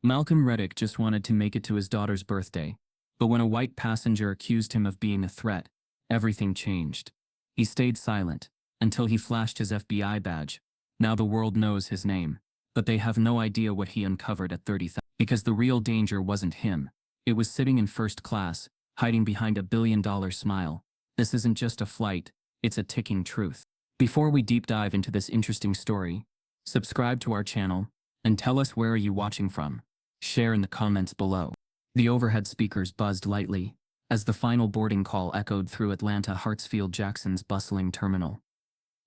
Malcolm Reddick just wanted to make it to his daughter's birthday, but when a white passenger accused him of being a threat, everything changed. He stayed silent until he flashed his FBI badge. Now the world knows his name, but they have no idea what he uncovered at 30,000. Because the real danger wasn't him. It was sitting in first class, hiding behind $1 billion smile. This isn't just a flight, it's a ticking truth. Before we deep dive into this interesting story, subscribe to our channel and tell us where are you watching from. Share in the comments below. The overhead speakers buzzed lightly as the final boarding call echoed through Atlanta Hartsfield-Jackson's bustling terminal.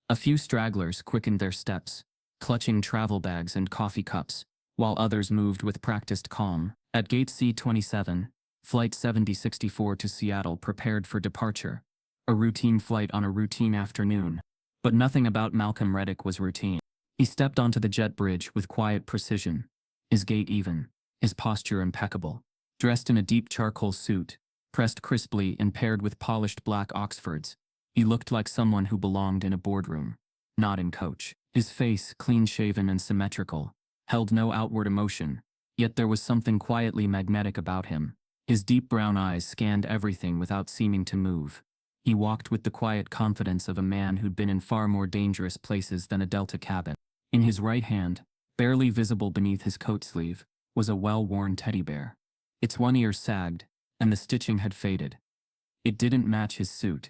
A few stragglers quickened their steps, clutching travel bags and coffee cups, while others moved with practiced calm. At Gate C-27, Flight 7064 to Seattle prepared for departure, a routine flight on a routine afternoon. But nothing about Malcolm Reddick was routine. He stepped onto the jet bridge with quiet precision, his gait even, his posture impeccable. Dressed in a deep charcoal suit, pressed crisply and paired with polished black Oxfords, he looked like someone who belonged in a boardroom, not in coach. His face, clean-shaven and symmetrical, held no outward emotion, yet there was something quietly magnetic about him. His deep brown eyes scanned everything without seeming to move. He walked with the quiet confidence of a man who'd been in far more dangerous places than a Delta cabin. In his right hand, barely visible beneath his coat sleeve, was a well-worn teddy bear. Its one ear sagged, and the stitching had faded. It didn't match his suit.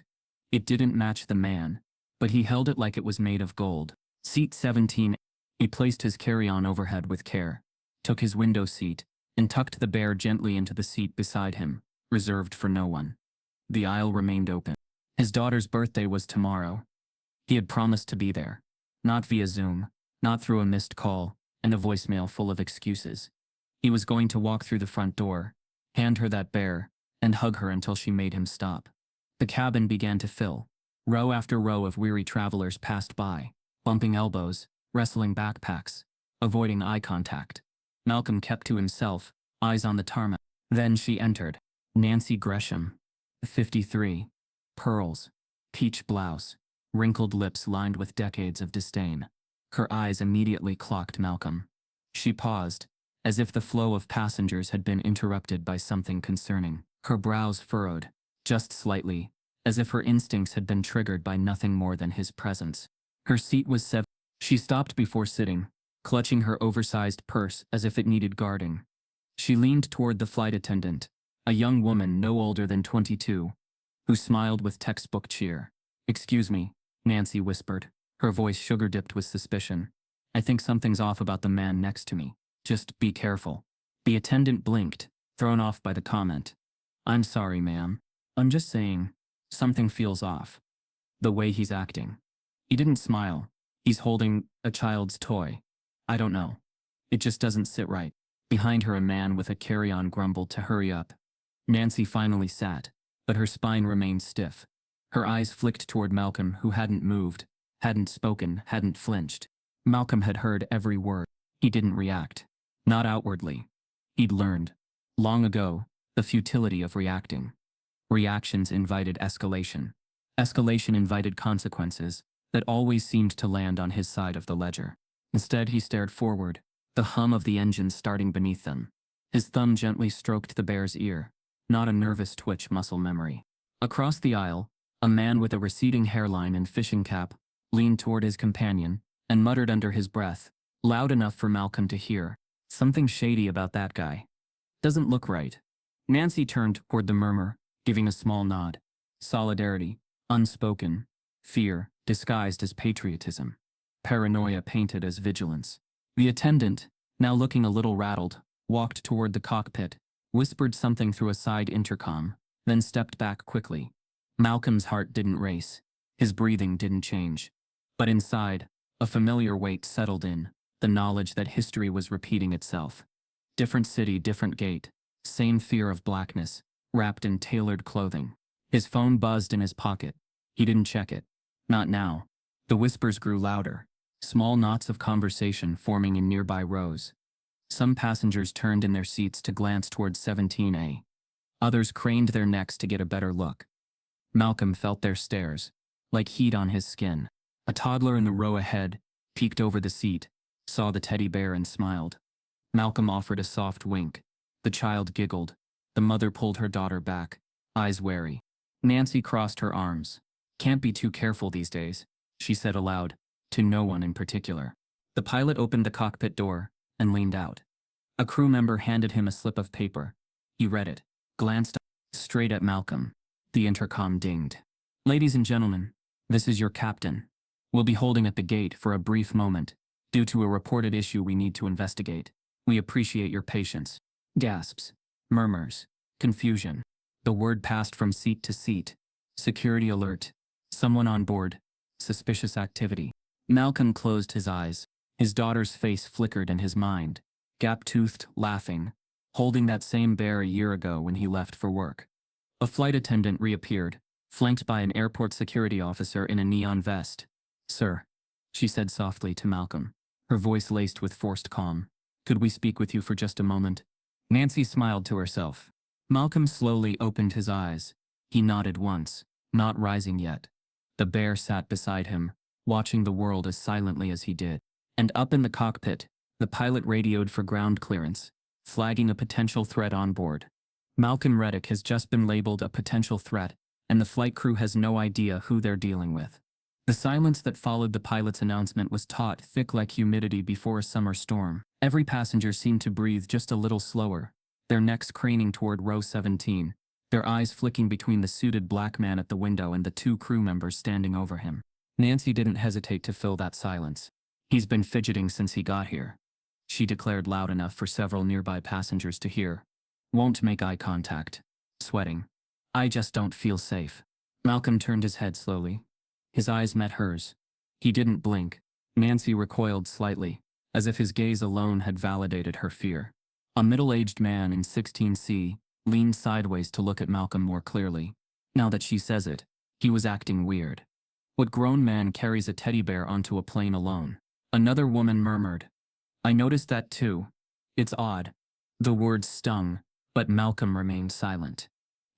It didn't match the man, but he held it like it was made of gold. Seat 17. He placed his carry-on overhead with care, took his window seat, and tucked the bear gently into the seat beside him, reserved for no one. The aisle remained open. His daughter's birthday was tomorrow. He had promised to be there. Not via Zoom, not through a missed call, and a voicemail full of excuses. He was going to walk through the front door, hand her that bear, and hug her until she made him stop. The cabin began to fill. Row after row of weary travelers passed by, bumping elbows, wrestling backpacks, avoiding eye contact. Malcolm kept to himself, eyes on the tarmac. Then she entered. Nancy Gresham, 53, pearls, peach blouse, wrinkled lips lined with decades of disdain. Her eyes immediately clocked Malcolm. She paused, as if the flow of passengers had been interrupted by something concerning. Her brows furrowed, just slightly, as if her instincts had been triggered by nothing more than his presence. Her seat was 7. She stopped before sitting, clutching her oversized purse as if it needed guarding. She leaned toward the flight attendant, a young woman no older than 22, who smiled with textbook cheer. "Excuse me," Nancy whispered, her voice sugar-dipped with suspicion. "I think something's off about the man next to me. Just be careful." The attendant blinked, thrown off by the comment. "I'm sorry, ma'am. I'm just saying, something feels off. The way he's acting." He didn't smile. "He's holding a child's toy. I don't know. It just doesn't sit right." Behind her, a man with a carry-on grumbled to hurry up. Nancy finally sat, but her spine remained stiff. Her eyes flicked toward Malcolm, who hadn't moved, hadn't spoken, hadn't flinched. Malcolm had heard every word. He didn't react. Not outwardly. He'd learned, long ago, the futility of reacting. Reactions invited escalation. Escalation invited consequences that always seemed to land on his side of the ledger. Instead, he stared forward, the hum of the engine starting beneath them. His thumb gently stroked the bear's ear, not a nervous twitch muscle memory. Across the aisle, a man with a receding hairline and fishing cap leaned toward his companion and muttered under his breath, loud enough for Malcolm to hear, "Something shady about that guy. Doesn't look right." Nancy turned toward the murmur, giving a small nod. Solidarity, unspoken. Fear, disguised as patriotism. Paranoia painted as vigilance. The attendant, now looking a little rattled, walked toward the cockpit, whispered something through a side intercom, then stepped back quickly. Malcolm's heart didn't race. His breathing didn't change. But inside, a familiar weight settled in, the knowledge that history was repeating itself. Different city, different gate. Same fear of blackness, wrapped in tailored clothing. His phone buzzed in his pocket. He didn't check it. Not now. The whispers grew louder, small knots of conversation forming in nearby rows. Some passengers turned in their seats to glance toward 17A. Others craned their necks to get a better look. Malcolm felt their stares, like heat on his skin. A toddler in the row ahead peeked over the seat, saw the teddy bear and smiled. Malcolm offered a soft wink. The child giggled. The mother pulled her daughter back, eyes wary. Nancy crossed her arms. "Can't be too careful these days," she said aloud, to no one in particular. The pilot opened the cockpit door and leaned out. A crew member handed him a slip of paper. He read it, glanced straight at Malcolm. The intercom dinged. "Ladies and gentlemen, this is your captain. We'll be holding at the gate for a brief moment, due to a reported issue we need to investigate. We appreciate your patience." Gasps, murmurs, confusion. The word passed from seat to seat. Security alert. Someone on board. Suspicious activity. Malcolm closed his eyes. His daughter's face flickered in his mind. Gap-toothed, laughing, holding that same bear a year ago when he left for work. A flight attendant reappeared, flanked by an airport security officer in a neon vest. "Sir," she said softly to Malcolm, her voice laced with forced calm. "Could we speak with you for just a moment?" Nancy smiled to herself. Malcolm slowly opened his eyes. He nodded once, not rising yet. The bear sat beside him, watching the world as silently as he did. And up in the cockpit, the pilot radioed for ground clearance, flagging a potential threat on board. Malcolm Reddick has just been labeled a potential threat, and the flight crew has no idea who they're dealing with. The silence that followed the pilot's announcement was taut, thick like humidity before a summer storm. Every passenger seemed to breathe just a little slower, their necks craning toward row 17, their eyes flicking between the suited black man at the window and the two crew members standing over him. Nancy didn't hesitate to fill that silence. "He's been fidgeting since he got here," she declared loud enough for several nearby passengers to hear. "Won't make eye contact. Sweating. I just don't feel safe." Malcolm turned his head slowly. His eyes met hers. He didn't blink. Nancy recoiled slightly, as if his gaze alone had validated her fear. A middle-aged man in 16C leaned sideways to look at Malcolm more clearly. Now that she says it, he was acting weird. What grown man carries a teddy bear onto a plane alone? Another woman murmured, "I noticed that too. It's odd." The words stung, but Malcolm remained silent.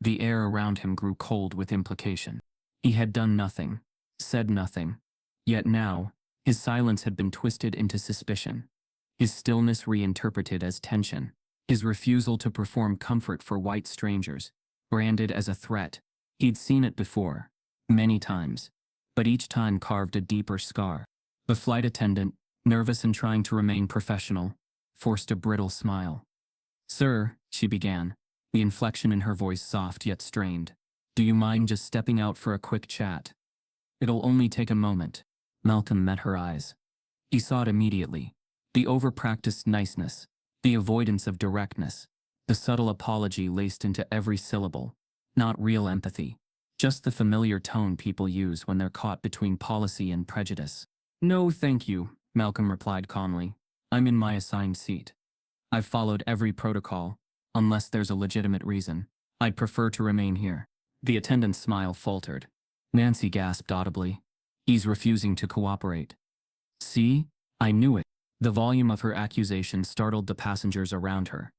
The air around him grew cold with implication. He had done nothing, said nothing. Yet now, his silence had been twisted into suspicion. His stillness reinterpreted as tension. His refusal to perform comfort for white strangers, branded as a threat. He'd seen it before, many times, but each time carved a deeper scar. The flight attendant, nervous and trying to remain professional, forced a brittle smile. "Sir," she began, the inflection in her voice soft yet strained, "do you mind just stepping out for a quick chat? It'll only take a moment." Malcolm met her eyes. He saw it immediately. The over-practiced niceness, the avoidance of directness, the subtle apology laced into every syllable. Not real empathy, just the familiar tone people use when they're caught between policy and prejudice. "No, thank you," Malcolm replied calmly. "I'm in my assigned seat. I've followed every protocol, unless there's a legitimate reason. I'd prefer to remain here." The attendant's smile faltered. Nancy gasped audibly. "He's refusing to cooperate." "See? I knew it." The volume of her accusation startled the passengers around her.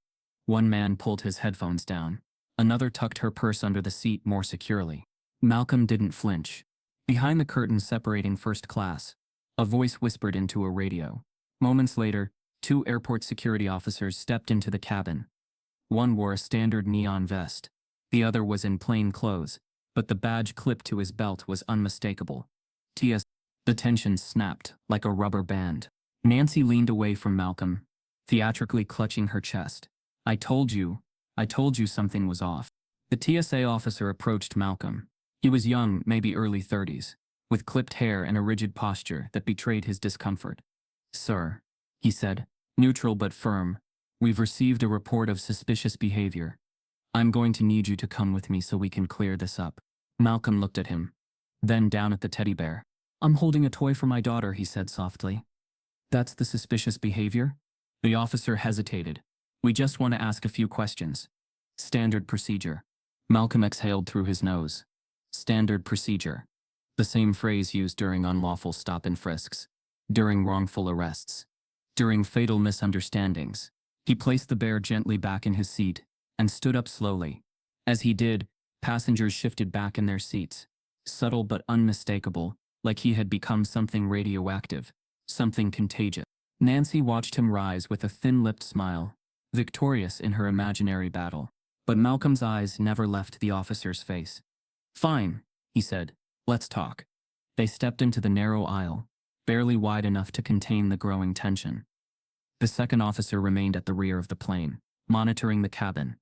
One man pulled his headphones down. Another tucked her purse under the seat more securely. Malcolm didn't flinch. Behind the curtain separating first class, a voice whispered into a radio. Moments later, two airport security officers stepped into the cabin. One wore a standard neon vest. The other was in plain clothes, but the badge clipped to his belt was unmistakable. "TS." The tension snapped like a rubber band. Nancy leaned away from Malcolm, theatrically clutching her chest. I told you something was off." The TSA officer approached Malcolm. He was young, maybe early 30s, with clipped hair and a rigid posture that betrayed his discomfort. "Sir," he said, neutral but firm, "we've received a report of suspicious behavior. I'm going to need you to come with me so we can clear this up." Malcolm looked at him, then down at the teddy bear. "I'm holding a toy for my daughter," he said softly. "That's the suspicious behavior?" The officer hesitated. "We just want to ask a few questions." "Standard procedure." Malcolm exhaled through his nose. Standard procedure. The same phrase used during unlawful stop and frisks, during wrongful arrests, during fatal misunderstandings. He placed the bear gently back in his seat and stood up slowly. As he did, passengers shifted back in their seats, subtle but unmistakable, like he had become something radioactive, something contagious. Nancy watched him rise with a thin-lipped smile, victorious in her imaginary battle. But Malcolm's eyes never left the officer's face. "Fine," he said. "Let's talk." They stepped into the narrow aisle, barely wide enough to contain the growing tension. The second officer remained at the rear of the plane, monitoring the cabin.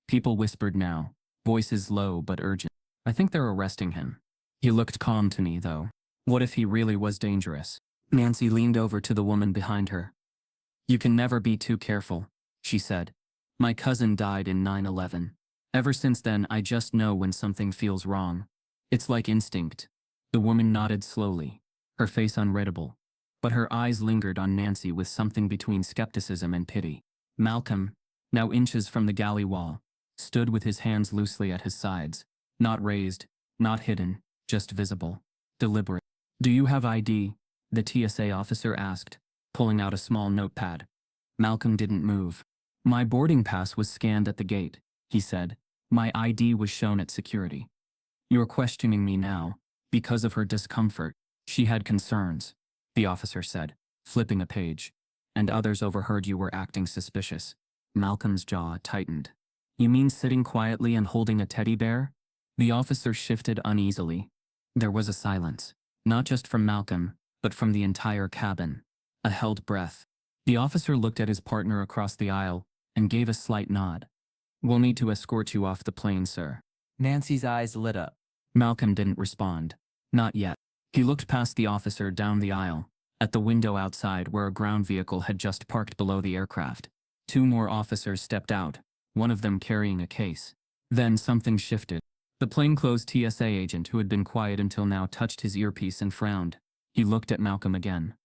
People whispered now, voices low but urgent. "I think they're arresting him." He looked calm to me, though. What if he really was dangerous? Nancy leaned over to the woman behind her. "You can never be too careful," she said. "My cousin died in 9/11. Ever since then, I just know when something feels wrong. It's like instinct." The woman nodded slowly, her face unreadable, but her eyes lingered on Nancy with something between skepticism and pity. Malcolm, now inches from the galley wall, stood with his hands loosely at his sides, not raised, not hidden, just visible, deliberate. "Do you have ID?" the TSA officer asked, pulling out a small notepad. Malcolm didn't move. "My boarding pass was scanned at the gate," he said. "My ID was shown at security." "You're questioning me now, because of her discomfort. She had concerns," the officer said, flipping a page. "And others overheard you were acting suspicious." Malcolm's jaw tightened. "You mean sitting quietly and holding a teddy bear?" The officer shifted uneasily. There was a silence, not just from Malcolm, but from the entire cabin. A held breath. The officer looked at his partner across the aisle and gave a slight nod. "We'll need to escort you off the plane, sir." Nancy's eyes lit up. Malcolm didn't respond. Not yet. He looked past the officer down the aisle, at the window outside where a ground vehicle had just parked below the aircraft. Two more officers stepped out, one of them carrying a case. Then something shifted. The plainclothes TSA agent who had been quiet until now touched his earpiece and frowned. He looked at Malcolm again.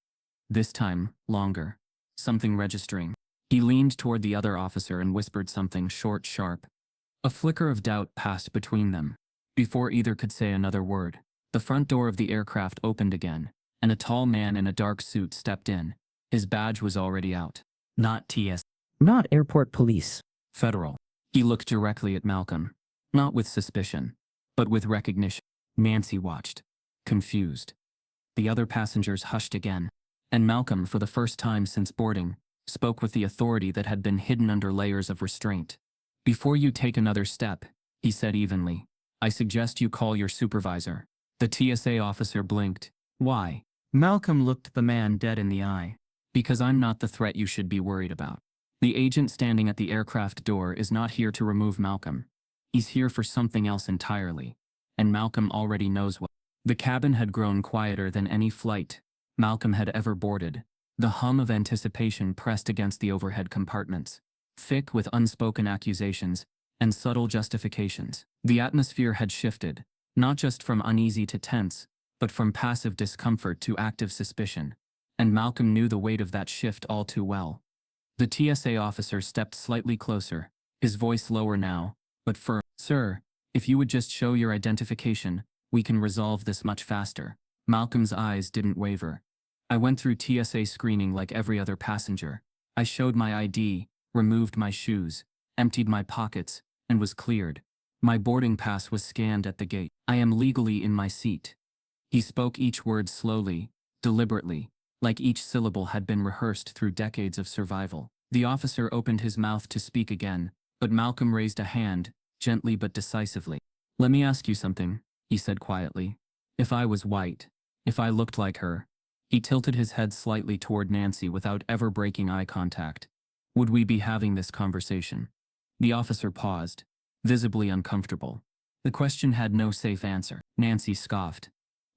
This time, longer. Something registering. He leaned toward the other officer and whispered something short, sharp. A flicker of doubt passed between them. Before either could say another word, the front door of the aircraft opened again, and a tall man in a dark suit stepped in. His badge was already out. Not TS. Not airport police. Federal. He looked directly at Malcolm, not with suspicion, but with recognition. Nancy watched, confused. The other passengers hushed again, and Malcolm, for the first time since boarding, spoke with the authority that had been hidden under layers of restraint. "Before you take another step," he said evenly, "I suggest you call your supervisor." The TSA officer blinked. "Why?" Malcolm looked the man dead in the eye. "Because I'm not the threat you should be worried about. The agent standing at the aircraft door is not here to remove Malcolm. He's here for something else entirely. And Malcolm already knows what." The cabin had grown quieter than any flight Malcolm had ever boarded. The hum of anticipation pressed against the overhead compartments, thick with unspoken accusations and subtle justifications. The atmosphere had shifted, not just from uneasy to tense, but from passive discomfort to active suspicion, and Malcolm knew the weight of that shift all too well. The TSA officer stepped slightly closer, his voice lower now, but firm. "Sir, if you would just show your identification, we can resolve this much faster." Malcolm's eyes didn't waver. "I went through TSA screening like every other passenger. I showed my ID, removed my shoes, emptied my pockets, and was cleared. My boarding pass was scanned at the gate. I am legally in my seat." He spoke each word slowly, deliberately, like each syllable had been rehearsed through decades of survival. The officer opened his mouth to speak again, but Malcolm raised a hand, gently but decisively. "Let me ask you something," he said quietly. "If I was white, if I looked like her," he tilted his head slightly toward Nancy without ever breaking eye contact, "would we be having this conversation?" The officer paused, visibly uncomfortable. The question had no safe answer. Nancy scoffed.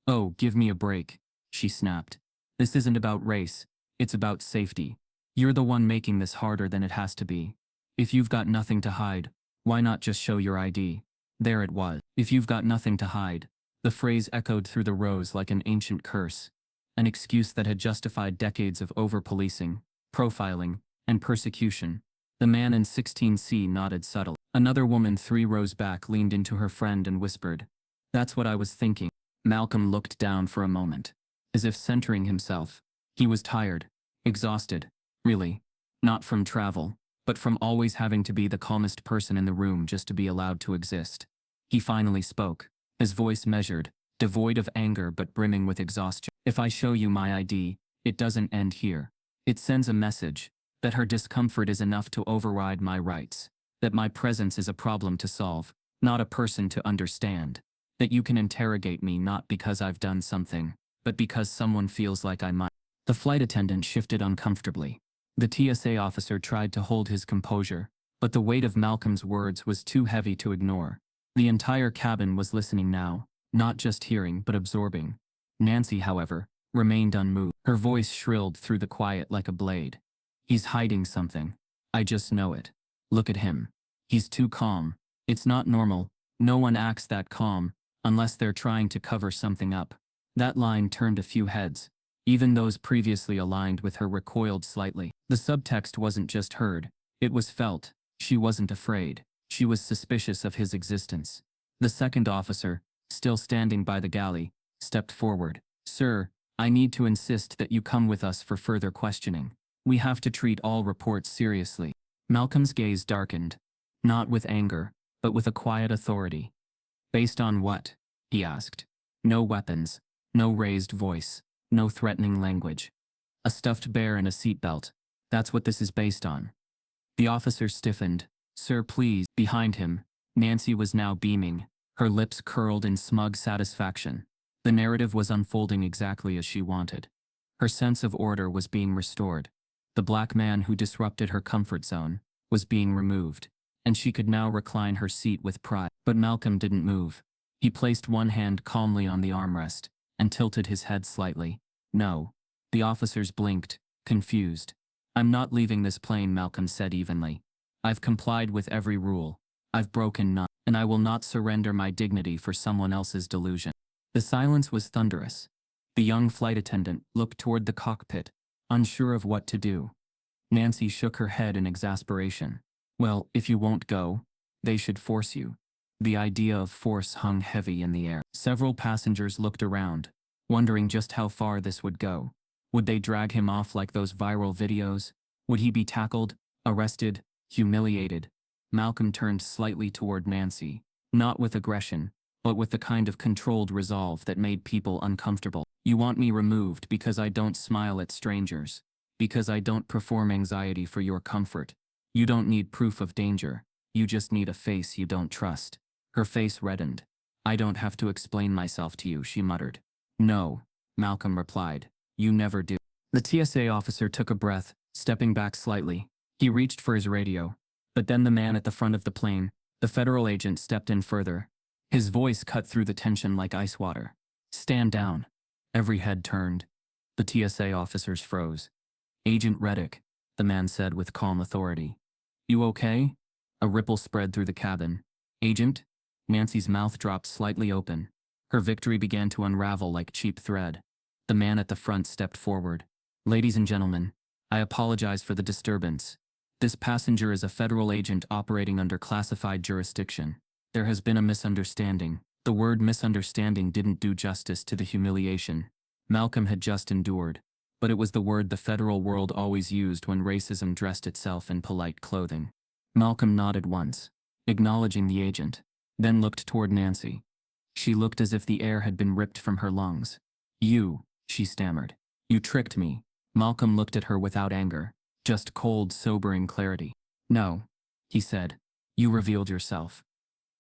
"Oh, give me a break," she snapped. "This isn't about race, it's about safety. You're the one making this harder than it has to be. If you've got nothing to hide, why not just show your ID?" There it was. If you've got nothing to hide. The phrase echoed through the rows like an ancient curse, an excuse that had justified decades of over-policing, profiling, and persecution. The man in 16C nodded subtly. Another woman 3 rows back leaned into her friend and whispered, "That's what I was thinking." Malcolm looked down for a moment, as if centering himself. He was tired, exhausted, really. Not from travel, but from always having to be the calmest person in the room just to be allowed to exist. He finally spoke, his voice measured, devoid of anger but brimming with exhaustion. "If I show you my ID, it doesn't end here. It sends a message that her discomfort is enough to override my rights, that my presence is a problem to solve, not a person to understand, that you can interrogate me not because I've done something, but because someone feels like I might. The flight attendant shifted uncomfortably. The TSA officer tried to hold his composure, but the weight of Malcolm's words was too heavy to ignore. The entire cabin was listening now, not just hearing but absorbing. Nancy, however, remained unmoved. Her voice shrilled through the quiet like a blade. He's hiding something. I just know it. Look at him. He's too calm. It's not normal. No one acts that calm, unless they're trying to cover something up. That line turned a few heads. Even those previously aligned with her recoiled slightly. The subtext wasn't just heard. It was felt. She wasn't afraid. She was suspicious of his existence. The second officer, still standing by the galley, stepped forward. Sir, I need to insist that you come with us for further questioning. We have to treat all reports seriously. Malcolm's gaze darkened. Not with anger, but with a quiet authority. Based on what? He asked. No weapons. No raised voice. No threatening language. A stuffed bear and a seatbelt. That's what this is based on. The officer stiffened. Sir, please. Behind him, Nancy was now beaming, her lips curled in smug satisfaction. The narrative was unfolding exactly as she wanted. Her sense of order was being restored. The black man who disrupted her comfort zone was being removed, and she could now recline her seat with pride. But Malcolm didn't move. He placed one hand calmly on the armrest and tilted his head slightly. No. The officers blinked, confused. I'm not leaving this plane, Malcolm said evenly. I've complied with every rule. I've broken none, and I will not surrender my dignity for someone else's delusion. The silence was thunderous. The young flight attendant looked toward the cockpit, unsure of what to do. Nancy shook her head in exasperation. Well, if you won't go, they should force you. The idea of force hung heavy in the air. Several passengers looked around, wondering just how far this would go. Would they drag him off like those viral videos? Would he be tackled, arrested, humiliated? Malcolm turned slightly toward Nancy, not with aggression, but with the kind of controlled resolve that made people uncomfortable. You want me removed because I don't smile at strangers, because I don't perform anxiety for your comfort. You don't need proof of danger. You just need a face you don't trust. Her face reddened. I don't have to explain myself to you, she muttered. No, Malcolm replied. You never do. The TSA officer took a breath, stepping back slightly. He reached for his radio. But then the man at the front of the plane, the federal agent, stepped in further. His voice cut through the tension like ice water. Stand down. Every head turned. The TSA officers froze. Agent Reddick, the man said with calm authority. You okay? A ripple spread through the cabin. Agent? Nancy's mouth dropped slightly open. Her victory began to unravel like cheap thread. The man at the front stepped forward. Ladies and gentlemen, I apologize for the disturbance. This passenger is a federal agent operating under classified jurisdiction. There has been a misunderstanding. The word misunderstanding didn't do justice to the humiliation Malcolm had just endured, but it was the word the federal world always used when racism dressed itself in polite clothing. Malcolm nodded once, acknowledging the agent, then looked toward Nancy. She looked as if the air had been ripped from her lungs. You, she stammered. You tricked me. Malcolm looked at her without anger, just cold, sobering clarity. No, he said. You revealed yourself.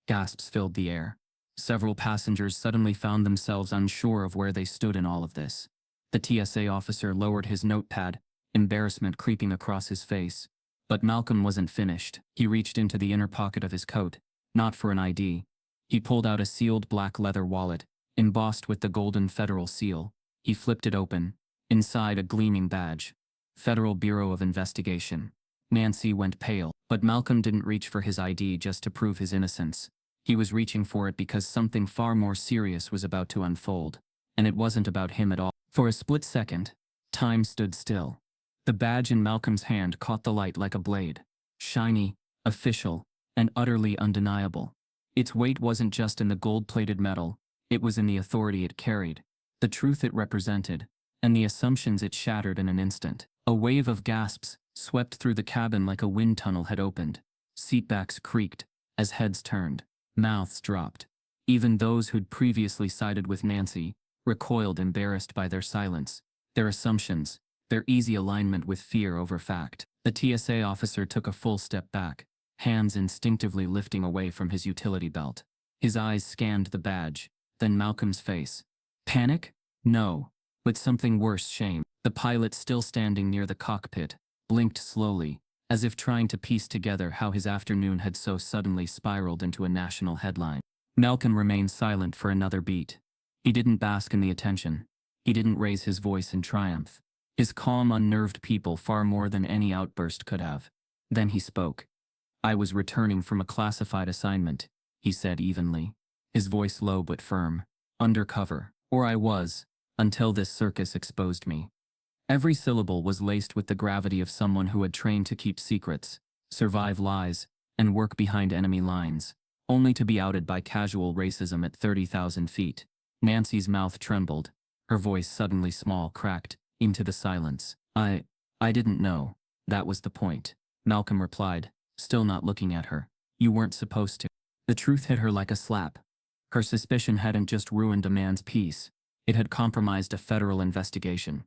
Gasps filled the air. Several passengers suddenly found themselves unsure of where they stood in all of this. The TSA officer lowered his notepad, embarrassment creeping across his face. But Malcolm wasn't finished. He reached into the inner pocket of his coat, not for an ID. He pulled out a sealed black leather wallet, embossed with the golden federal seal. He flipped it open. Inside, a gleaming badge. Federal Bureau of Investigation. Nancy went pale, but Malcolm didn't reach for his ID just to prove his innocence. He was reaching for it because something far more serious was about to unfold, and it wasn't about him at all. For a split second, time stood still. The badge in Malcolm's hand caught the light like a blade. Shiny, official, and utterly undeniable. Its weight wasn't just in the gold-plated metal, it was in the authority it carried, the truth it represented, and the assumptions it shattered in an instant. A wave of gasps swept through the cabin like a wind tunnel had opened. Seatbacks creaked as heads turned. Mouths dropped. Even those who'd previously sided with Nancy recoiled, embarrassed by their silence, their assumptions, their easy alignment with fear over fact. The TSA officer took a full step back, hands instinctively lifting away from his utility belt. His eyes scanned the badge, then Malcolm's face. Panic? No. But something worse, shame. The pilot, still standing near the cockpit, blinked slowly, as if trying to piece together how his afternoon had so suddenly spiraled into a national headline. Malcolm remained silent for another beat. He didn't bask in the attention. He didn't raise his voice in triumph. His calm unnerved people far more than any outburst could have. Then he spoke. I was returning from a classified assignment, he said evenly, his voice low but firm. Undercover, or I was, until this circus exposed me. Every syllable was laced with the gravity of someone who had trained to keep secrets, survive lies, and work behind enemy lines, only to be outed by casual racism at 30,000 feet. Nancy's mouth trembled, her voice suddenly small cracked into the silence. I didn't know. That was the point, Malcolm replied, still not looking at her. You weren't supposed to. The truth hit her like a slap. Her suspicion hadn't just ruined a man's peace, it had compromised a federal investigation.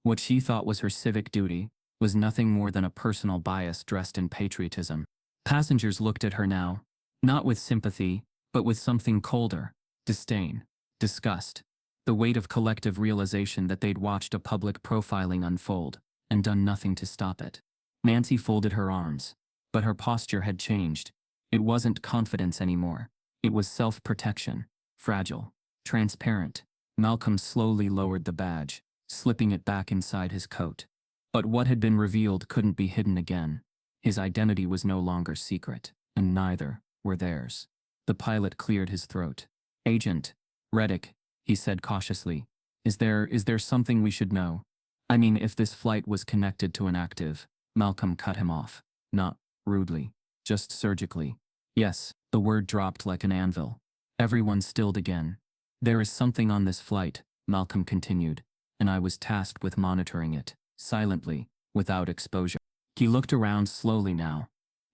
What she thought was her civic duty was nothing more than a personal bias dressed in patriotism. Passengers looked at her now, not with sympathy, but with something colder, disdain, disgust, the weight of collective realization that they'd watched a public profiling unfold and done nothing to stop it. Nancy folded her arms, but her posture had changed. It wasn't confidence anymore. It was self-protection, fragile, transparent. Malcolm slowly lowered the badge, slipping it back inside his coat. But what had been revealed couldn't be hidden again. His identity was no longer secret, and neither were theirs. The pilot cleared his throat. Agent Reddick, he said cautiously, is there something we should know? I mean, if this flight was connected to an active. Malcolm cut him off, not rudely, just surgically. Yes, the word dropped like an anvil. Everyone stilled again. There is something on this flight, Malcolm continued, and I was tasked with monitoring it, silently, without exposure. He looked around slowly now,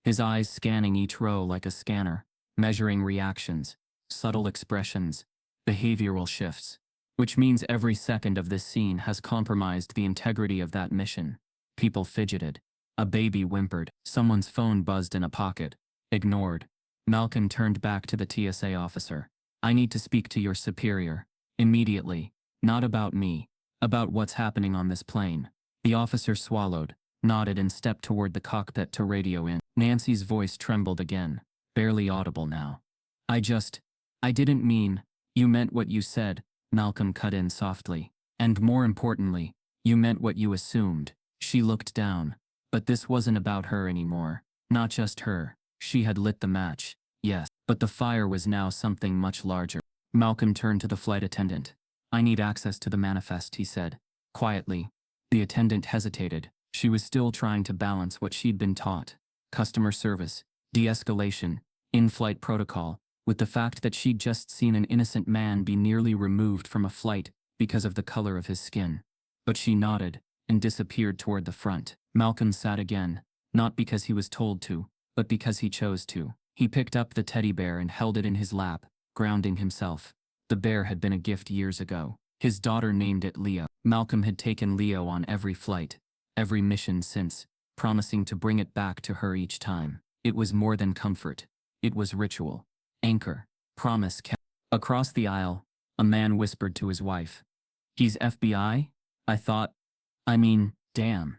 his eyes scanning each row like a scanner, measuring reactions, subtle expressions, behavioral shifts, which means every second of this scene has compromised the integrity of that mission. People fidgeted. A baby whimpered. Someone's phone buzzed in a pocket. Ignored. Malcolm turned back to the TSA officer. I need to speak to your superior. Immediately. Not about me. About what's happening on this plane. The officer swallowed, nodded and stepped toward the cockpit to radio in. Nancy's voice trembled again, barely audible now. I didn't mean. You meant what you said, Malcolm cut in softly. And more importantly, you meant what you assumed. She looked down. But this wasn't about her anymore. Not just her. She had lit the match, yes, but the fire was now something much larger. Malcolm turned to the flight attendant. I need access to the manifest, he said, quietly. The attendant hesitated. She was still trying to balance what she'd been taught. Customer service, de-escalation, in-flight protocol, with the fact that she'd just seen an innocent man be nearly removed from a flight because of the color of his skin. But she nodded and disappeared toward the front. Malcolm sat again, not because he was told to, but because he chose to. He picked up the teddy bear and held it in his lap, grounding himself. The bear had been a gift years ago. His daughter named it Leo. Malcolm had taken Leo on every flight, every mission since, promising to bring it back to her each time. It was more than comfort. It was ritual. Anchor. Promise kept. Across the aisle, a man whispered to his wife. He's FBI? I mean, damn.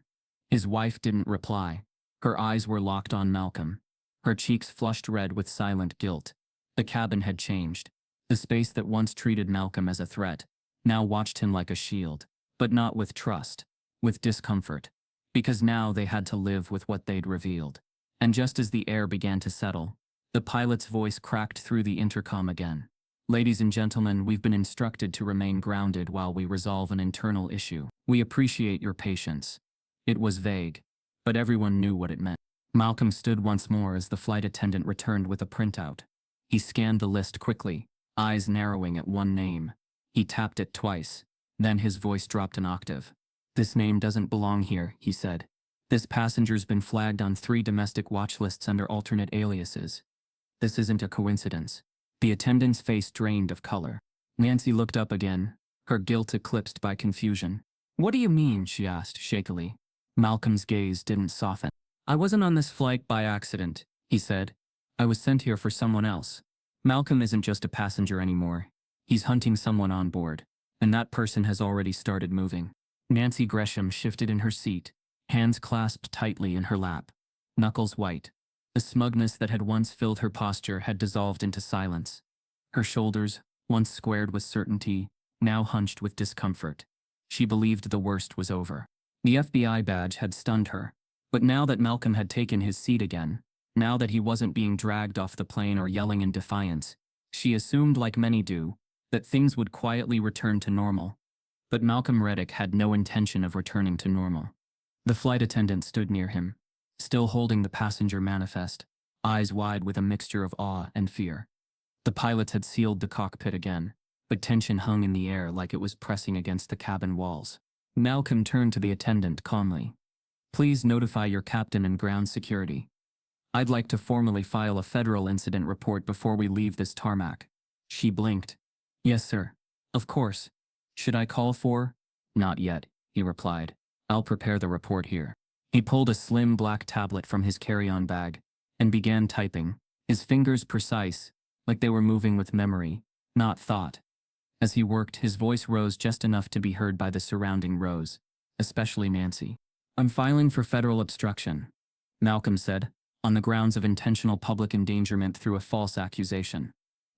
His wife didn't reply. Her eyes were locked on Malcolm. Her cheeks flushed red with silent guilt. The cabin had changed. The space that once treated Malcolm as a threat now watched him like a shield, but not with trust, with discomfort, because now they had to live with what they'd revealed. And just as the air began to settle, the pilot's voice cracked through the intercom again. Ladies and gentlemen, we've been instructed to remain grounded while we resolve an internal issue. We appreciate your patience. It was vague, but everyone knew what it meant. Malcolm stood once more as the flight attendant returned with a printout. He scanned the list quickly, eyes narrowing at one name. He tapped it twice, then his voice dropped an octave. This name doesn't belong here, he said. This passenger's been flagged on 3 domestic watch lists under alternate aliases. This isn't a coincidence. The attendant's face drained of color. Nancy looked up again, her guilt eclipsed by confusion. What do you mean? She asked shakily. Malcolm's gaze didn't soften. I wasn't on this flight by accident, he said. I was sent here for someone else. Malcolm isn't just a passenger anymore. He's hunting someone on board, and that person has already started moving. Nancy Gresham shifted in her seat, hands clasped tightly in her lap, knuckles white. The smugness that had once filled her posture had dissolved into silence. Her shoulders, once squared with certainty, now hunched with discomfort. She believed the worst was over. The FBI badge had stunned her, but now that Malcolm had taken his seat again, now that he wasn't being dragged off the plane or yelling in defiance, she assumed, like many do, that things would quietly return to normal. But Malcolm Reddick had no intention of returning to normal. The flight attendant stood near him, still holding the passenger manifest, eyes wide with a mixture of awe and fear. The pilots had sealed the cockpit again, but tension hung in the air like it was pressing against the cabin walls. Malcolm turned to the attendant calmly. Please notify your captain and ground security. I'd like to formally file a federal incident report before we leave this tarmac. She blinked. Yes, sir. Of course. Should I call for? Not yet, he replied. I'll prepare the report here. He pulled a slim black tablet from his carry-on bag and began typing, his fingers precise, like they were moving with memory, not thought. As he worked, his voice rose just enough to be heard by the surrounding rows, especially Nancy. I'm filing for federal obstruction, Malcolm said, on the grounds of intentional public endangerment through a false accusation.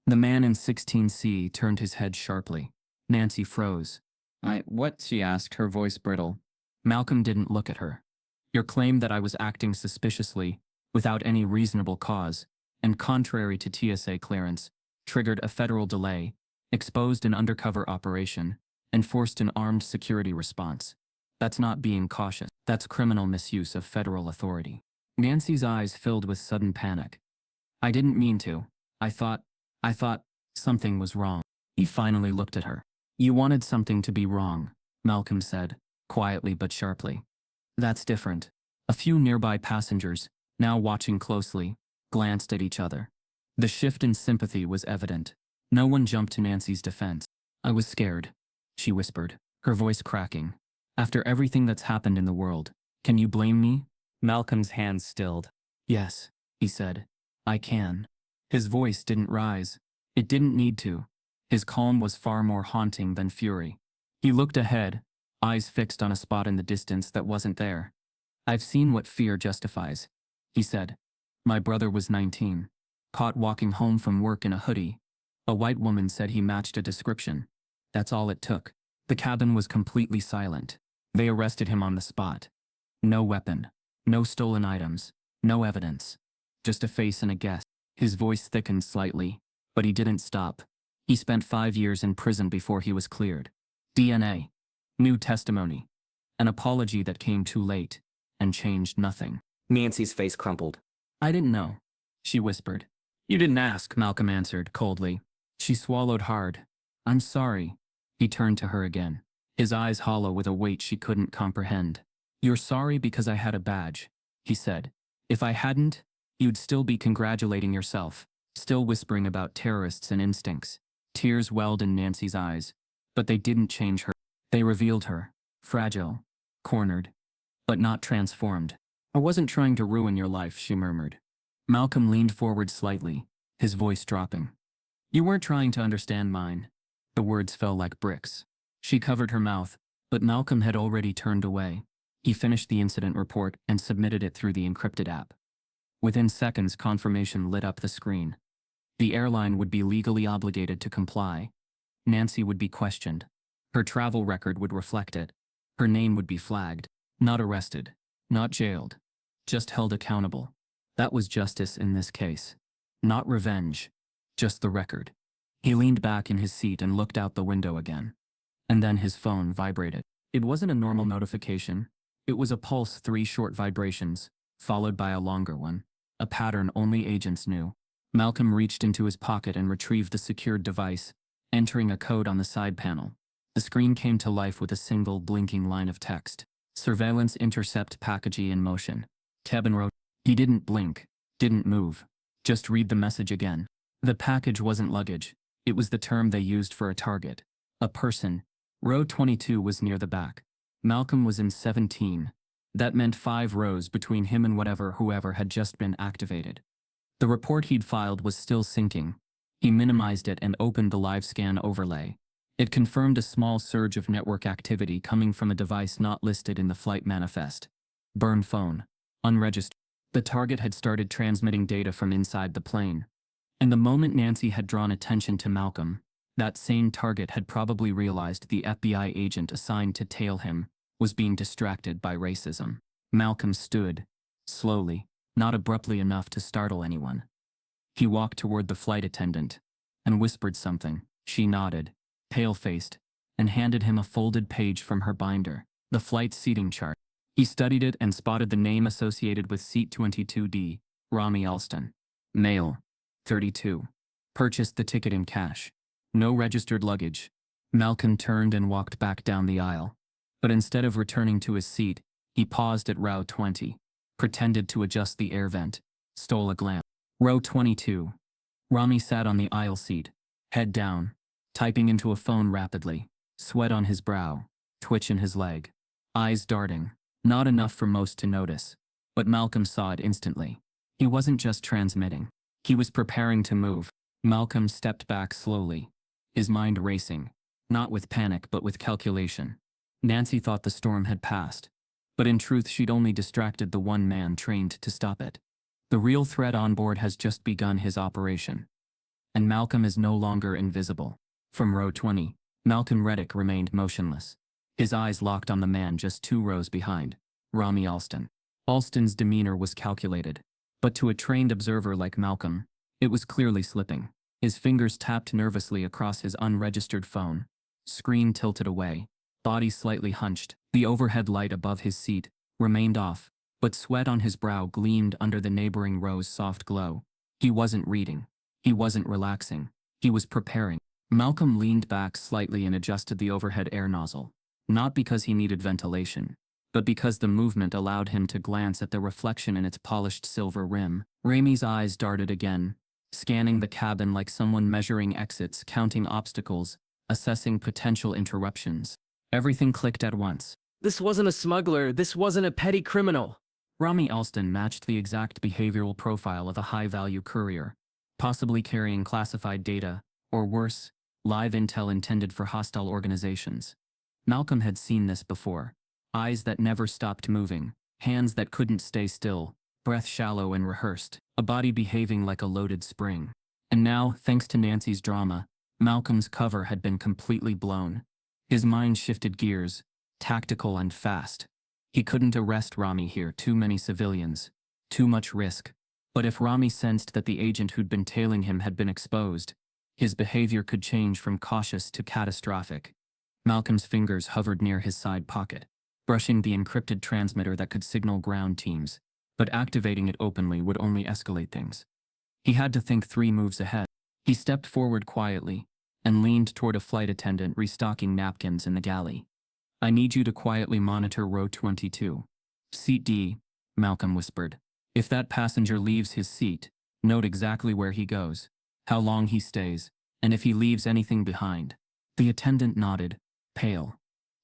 The man in 16C turned his head sharply. Nancy froze. What? She asked, her voice brittle. Malcolm didn't look at her. Your claim that I was acting suspiciously, without any reasonable cause, and contrary to TSA clearance, triggered a federal delay, exposed an undercover operation, and forced an armed security response. That's not being cautious. That's criminal misuse of federal authority. Nancy's eyes filled with sudden panic. I didn't mean to. I thought something was wrong. He finally looked at her. You wanted something to be wrong, Malcolm said, quietly but sharply. That's different. A few nearby passengers, now watching closely, glanced at each other. The shift in sympathy was evident. No one jumped to Nancy's defense. I was scared, she whispered, her voice cracking. After everything that's happened in the world, can you blame me? Malcolm's hands stilled. Yes, he said. I can. His voice didn't rise. It didn't need to. His calm was far more haunting than fury. He looked ahead, eyes fixed on a spot in the distance that wasn't there. I've seen what fear justifies, he said. My brother was 19, caught walking home from work in a hoodie. A white woman said he matched a description. That's all it took. The cabin was completely silent. They arrested him on the spot. No weapon, no stolen items, no evidence. Just a face and a guess. His voice thickened slightly, but he didn't stop. He spent 5 years in prison before he was cleared. DNA. New testimony. An apology that came too late and changed nothing. Nancy's face crumpled. I didn't know, she whispered. You didn't ask, Malcolm answered coldly. She swallowed hard. I'm sorry. He turned to her again, his eyes hollow with a weight she couldn't comprehend. You're sorry because I had a badge, he said. If I hadn't, you'd still be congratulating yourself, still whispering about terrorists and instincts. Tears welled in Nancy's eyes, but they didn't change her. They revealed her, fragile, cornered, but not transformed. I wasn't trying to ruin your life, she murmured. Malcolm leaned forward slightly, his voice dropping. You weren't trying to understand mine. The words fell like bricks. She covered her mouth, but Malcolm had already turned away. He finished the incident report and submitted it through the encrypted app. Within seconds, confirmation lit up the screen. The airline would be legally obligated to comply. Nancy would be questioned. Her travel record would reflect it. Her name would be flagged. Not arrested. Not jailed. Just held accountable. That was justice in this case. Not revenge. Just the record. He leaned back in his seat and looked out the window again. And then his phone vibrated. It wasn't a normal notification. It was a pulse, 3 short vibrations, followed by a longer one. A pattern only agents knew. Malcolm reached into his pocket and retrieved the secured device, entering a code on the side panel. The screen came to life with a single blinking line of text. Surveillance intercept package in motion. Kevin wrote. He didn't blink, didn't move. Just read the message again. The package wasn't luggage. It was the term they used for a target. A person. Row 22 was near the back. Malcolm was in 17. That meant 5 rows between him and whoever had just been activated. The report he'd filed was still syncing. He minimized it and opened the live scan overlay. It confirmed a small surge of network activity coming from a device not listed in the flight manifest. Burn phone. Unregistered. The target had started transmitting data from inside the plane. And the moment Nancy had drawn attention to Malcolm, that same target had probably realized the FBI agent assigned to tail him was being distracted by racism. Malcolm stood, slowly, not abruptly enough to startle anyone. He walked toward the flight attendant and whispered something. She nodded, pale-faced, and handed him a folded page from her binder, the flight seating chart. He studied it and spotted the name associated with seat 22D, Rami Alston. Male, 32. Purchased the ticket in cash. No registered luggage. Malcolm turned and walked back down the aisle. But instead of returning to his seat, he paused at row 20, pretended to adjust the air vent, stole a glance. Row 22. Rami sat on the aisle seat, head down, typing into a phone rapidly, sweat on his brow, twitch in his leg, eyes darting. Not enough for most to notice, but Malcolm saw it instantly. He wasn't just transmitting. He was preparing to move. Malcolm stepped back slowly, his mind racing, not with panic but with calculation. Nancy thought the storm had passed, but in truth she'd only distracted the one man trained to stop it. The real threat on board has just begun his operation. And Malcolm is no longer invisible. From row 20, Malcolm Reddick remained motionless. His eyes locked on the man just 2 rows behind, Rami Alston. Alston's demeanor was calculated, but to a trained observer like Malcolm, it was clearly slipping. His fingers tapped nervously across his unregistered phone, screen tilted away, body slightly hunched. The overhead light above his seat remained off, but sweat on his brow gleamed under the neighboring row's soft glow. He wasn't reading. He wasn't relaxing. He was preparing. Malcolm leaned back slightly and adjusted the overhead air nozzle. Not because he needed ventilation, but because the movement allowed him to glance at the reflection in its polished silver rim. Rami's eyes darted again, scanning the cabin like someone measuring exits, counting obstacles, assessing potential interruptions. Everything clicked at once. This wasn't a smuggler. This wasn't a petty criminal. Rami Alston matched the exact behavioral profile of a high-value courier, possibly carrying classified data, or worse, live intel intended for hostile organizations. Malcolm had seen this before. Eyes that never stopped moving, hands that couldn't stay still, breath shallow and rehearsed, a body behaving like a loaded spring. And now, thanks to Nancy's drama, Malcolm's cover had been completely blown. His mind shifted gears, tactical and fast. He couldn't arrest Rami here, too many civilians, too much risk. But if Rami sensed that the agent who'd been tailing him had been exposed, his behavior could change from cautious to catastrophic. Malcolm's fingers hovered near his side pocket, brushing the encrypted transmitter that could signal ground teams, but activating it openly would only escalate things. He had to think 3 moves ahead. He stepped forward quietly and leaned toward a flight attendant restocking napkins in the galley. "I need you to quietly monitor row 22. Seat D," Malcolm whispered. "If that passenger leaves his seat, note exactly where he goes, how long he stays, and if he leaves anything behind." The attendant nodded, pale.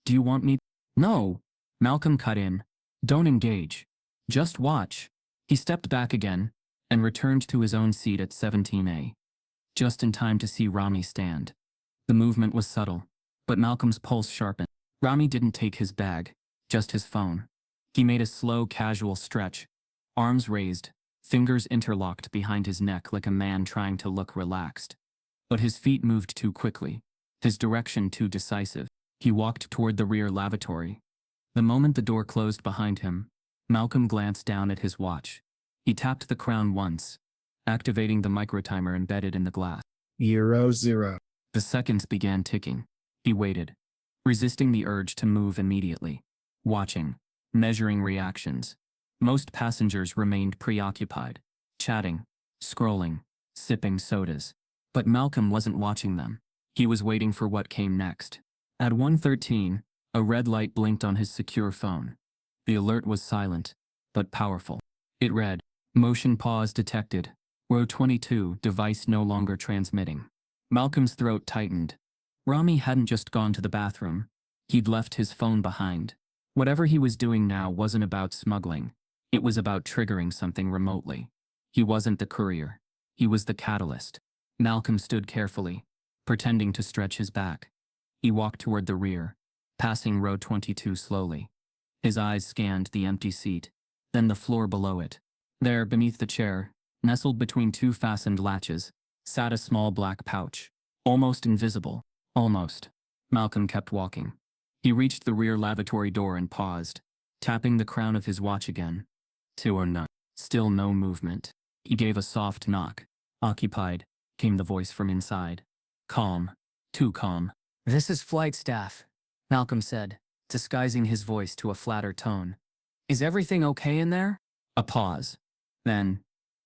"Do you want me?" "No," Malcolm cut in. "Don't engage. Just watch." He stepped back again and returned to his own seat at 17A, just in time to see Rami stand. The movement was subtle, but Malcolm's pulse sharpened. Rami didn't take his bag, just his phone. He made a slow, casual stretch, arms raised, fingers interlocked behind his neck like a man trying to look relaxed. But his feet moved too quickly, his direction too decisive. He walked toward the rear lavatory. The moment the door closed behind him, Malcolm glanced down at his watch. He tapped the crown once, activating the microtimer embedded in the glass. 0. The seconds began ticking. He waited, resisting the urge to move immediately, watching, measuring reactions. Most passengers remained preoccupied, chatting, scrolling, sipping sodas. But Malcolm wasn't watching them. He was waiting for what came next. At 1:13, a red light blinked on his secure phone. The alert was silent, but powerful. It read, "Motion pause detected. Row 22, device no longer transmitting." Malcolm's throat tightened. Rami hadn't just gone to the bathroom. He'd left his phone behind. Whatever he was doing now wasn't about smuggling. It was about triggering something remotely. He wasn't the courier. He was the catalyst. Malcolm stood carefully, pretending to stretch his back. He walked toward the rear, passing row 22 slowly. His eyes scanned the empty seat, then the floor below it. There, beneath the chair, nestled between two fastened latches, sat a small black pouch. Almost invisible. Almost. Malcolm kept walking. He reached the rear lavatory door and paused, tapping the crown of his watch again. 2:09. Still no movement. He gave a soft knock. Occupied, came the voice from inside. Calm. Too calm. This is flight staff, Malcolm said, disguising his voice to a flatter tone. Is everything okay in there? A pause. Then,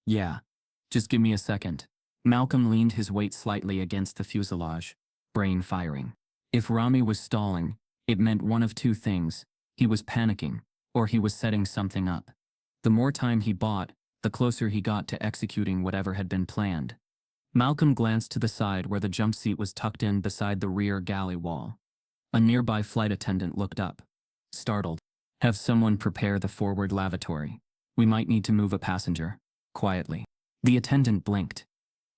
yeah. Just give me a second. Malcolm leaned his weight slightly against the fuselage, brain firing. If Rami was stalling, it meant one of two things. He was panicking, or he was setting something up. The more time he bought, the closer he got to executing whatever had been planned. Malcolm glanced to the side where the jump seat was tucked in beside the rear galley wall. A nearby flight attendant looked up. Startled. Have someone prepare the forward lavatory. We might need to move a passenger. Quietly. The attendant blinked.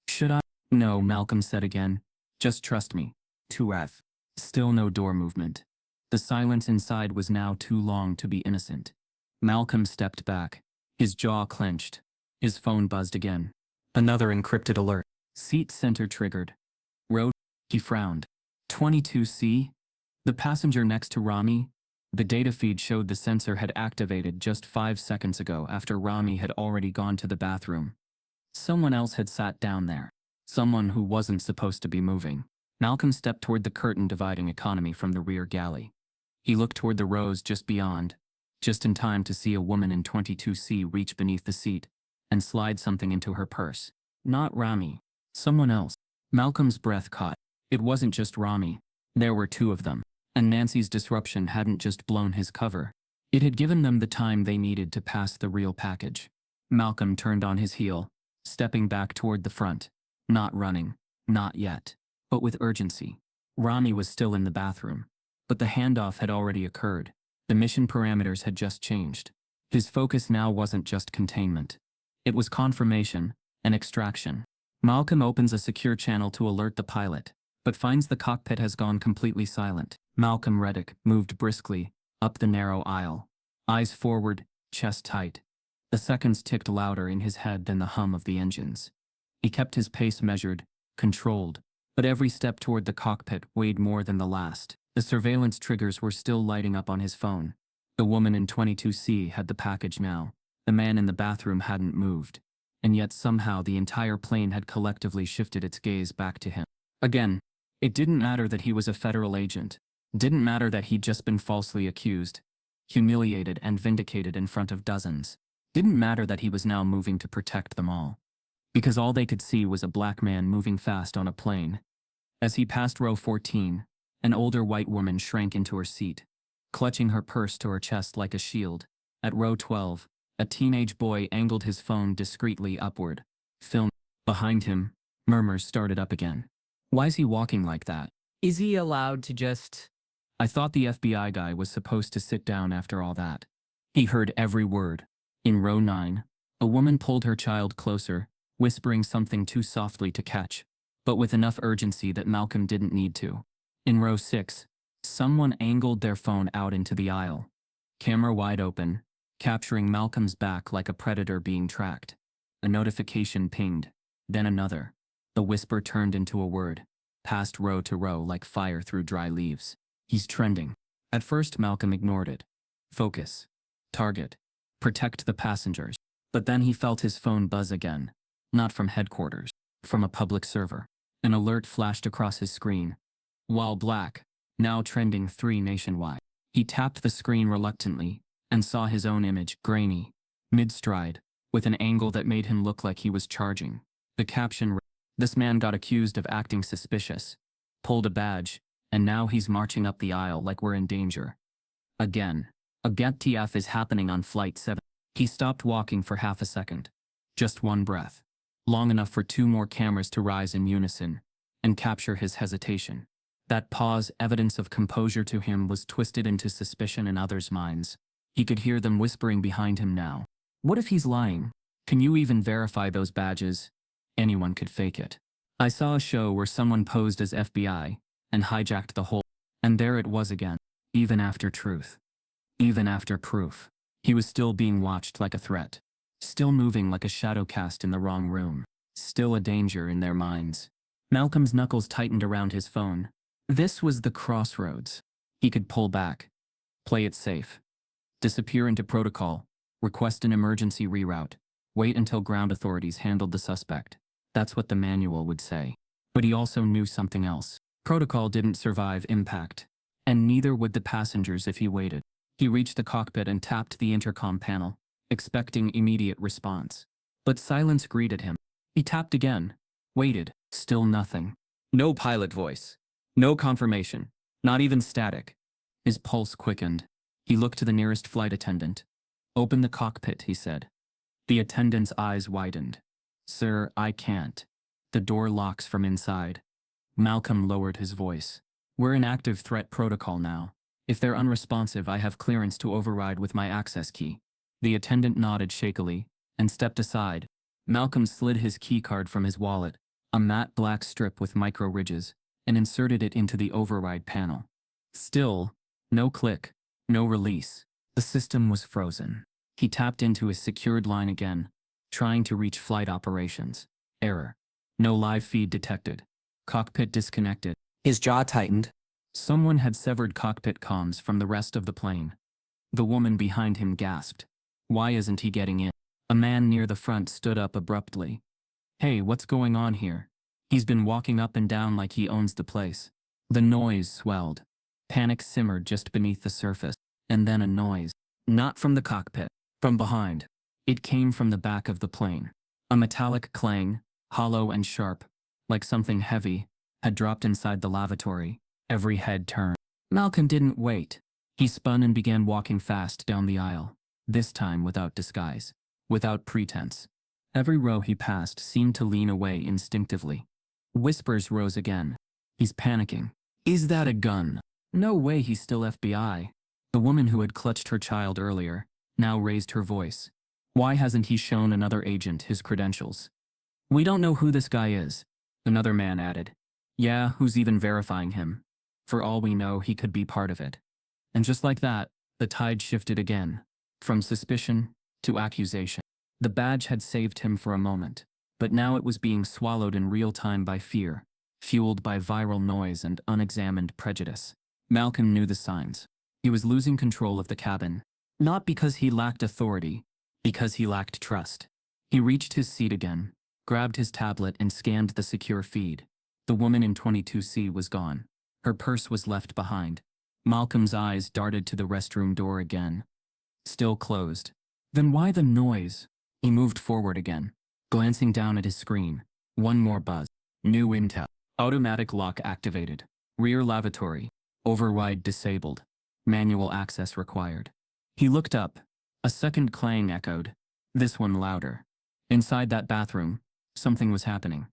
Should I? No, Malcolm said again. Just trust me. 2F. Still no door movement. The silence inside was now too long to be innocent. Malcolm stepped back. His jaw clenched. His phone buzzed again. Another encrypted alert. Seat center triggered. Road. He frowned. 22C? The passenger next to Rami? The data feed showed the sensor had activated just 5 seconds ago after Rami had already gone to the bathroom. Someone else had sat down there. Someone who wasn't supposed to be moving. Malcolm stepped toward the curtain dividing economy from the rear galley. He looked toward the rows just beyond, just in time to see a woman in 22C reach beneath the seat and slide something into her purse. Not Rami. Someone else. Malcolm's breath caught. It wasn't just Rami. There were two of them. And Nancy's disruption hadn't just blown his cover. It had given them the time they needed to pass the real package. Malcolm turned on his heel, stepping back toward the front. Not running. Not yet. But with urgency. Rami was still in the bathroom. But the handoff had already occurred. The mission parameters had just changed. His focus now wasn't just containment. It was confirmation and extraction. Malcolm opens a secure channel to alert the pilot, but finds the cockpit has gone completely silent. Malcolm Reddick moved briskly up the narrow aisle. Eyes forward, chest tight. The seconds ticked louder in his head than the hum of the engines. He kept his pace measured, controlled, but every step toward the cockpit weighed more than the last. The surveillance triggers were still lighting up on his phone. The woman in 22C had the package now. The man in the bathroom hadn't moved. And yet somehow the entire plane had collectively shifted its gaze back to him. Again, it didn't matter that he was a federal agent. Didn't matter that he'd just been falsely accused, humiliated and vindicated in front of dozens. Didn't matter that he was now moving to protect them all. Because all they could see was a black man moving fast on a plane. As he passed row 14, an older white woman shrank into her seat, clutching her purse to her chest like a shield. At row 12, a teenage boy angled his phone discreetly upward. Film. Behind him, murmurs started up again. Why's he walking like that? Is he allowed to just... I thought the FBI guy was supposed to sit down after all that. He heard every word. In row 9, a woman pulled her child closer, whispering something too softly to catch, but with enough urgency that Malcolm didn't need to. In row 6, someone angled their phone out into the aisle. Camera wide open, capturing Malcolm's back like a predator being tracked. A notification pinged, then another. The whisper turned into a word, passed row to row like fire through dry leaves. He's trending. At first Malcolm ignored it. Focus. Target. Protect the passengers. But then he felt his phone buzz again. Not from headquarters. From a public server. An alert flashed across his screen. While black, now trending 3 nationwide. He tapped the screen reluctantly and saw his own image, grainy, mid-stride, with an angle that made him look like he was charging. The caption read, "This man got accused of acting suspicious. Pulled a badge. And now he's marching up the aisle like we're in danger." Again. A GTF is happening on Flight 7. He stopped walking for half a second. Just one breath. Long enough for 2 more cameras to rise in unison and capture his hesitation. That pause, evidence of composure to him, was twisted into suspicion in others' minds. He could hear them whispering behind him now. What if he's lying? Can you even verify those badges? Anyone could fake it. I saw a show where someone posed as FBI and hijacked the whole. And there it was again. Even after truth. Even after proof. He was still being watched like a threat. Still moving like a shadow cast in the wrong room. Still a danger in their minds. Malcolm's knuckles tightened around his phone. This was the crossroads. He could pull back. Play it safe. Disappear into protocol. Request an emergency reroute. Wait until ground authorities handled the suspect. That's what the manual would say. But he also knew something else. Protocol didn't survive impact. And neither would the passengers if he waited. He reached the cockpit and tapped the intercom panel, expecting immediate response. But silence greeted him. He tapped again. Waited. Still nothing. No pilot voice. No confirmation. Not even static. His pulse quickened. He looked to the nearest flight attendant. Open the cockpit, he said. The attendant's eyes widened. Sir, I can't. The door locks from inside. Malcolm lowered his voice. We're in active threat protocol now. If they're unresponsive, I have clearance to override with my access key. The attendant nodded shakily and stepped aside. Malcolm slid his keycard from his wallet, a matte black strip with micro ridges, and inserted it into the override panel. Still, no click, no release. The system was frozen. He tapped into his secured line again, trying to reach flight operations. Error. No live feed detected. Cockpit disconnected. His jaw tightened. Someone had severed cockpit comms from the rest of the plane. The woman behind him gasped. Why isn't he getting in? A man near the front stood up abruptly. Hey, what's going on here? He's been walking up and down like he owns the place. The noise swelled. Panic simmered just beneath the surface. And then a noise. Not from the cockpit. From behind. It came from the back of the plane. A metallic clang, hollow and sharp, like something heavy, had dropped inside the lavatory. Every head turned. Malcolm didn't wait. He spun and began walking fast down the aisle, this time without disguise, without pretense. Every row he passed seemed to lean away instinctively. Whispers rose again. He's panicking. Is that a gun? No way, he's still FBI. The woman who had clutched her child earlier now raised her voice. Why hasn't he shown another agent his credentials? We don't know who this guy is, another man added. Yeah, who's even verifying him? For all we know, he could be part of it. And just like that, the tide shifted again, from suspicion to accusation. The badge had saved him for a moment, but now it was being swallowed in real time by fear, fueled by viral noise and unexamined prejudice. Malcolm knew the signs. He was losing control of the cabin, not because he lacked authority, because he lacked trust. He reached his seat again, grabbed his tablet and scanned the secure feed. The woman in 22C was gone. Her purse was left behind. Malcolm's eyes darted to the restroom door again. Still closed. Then why the noise? He moved forward again, glancing down at his screen. One more buzz. New intel. Automatic lock activated. Rear lavatory. Override disabled. Manual access required. He looked up. A second clang echoed. This one louder. Inside that bathroom, something was happening.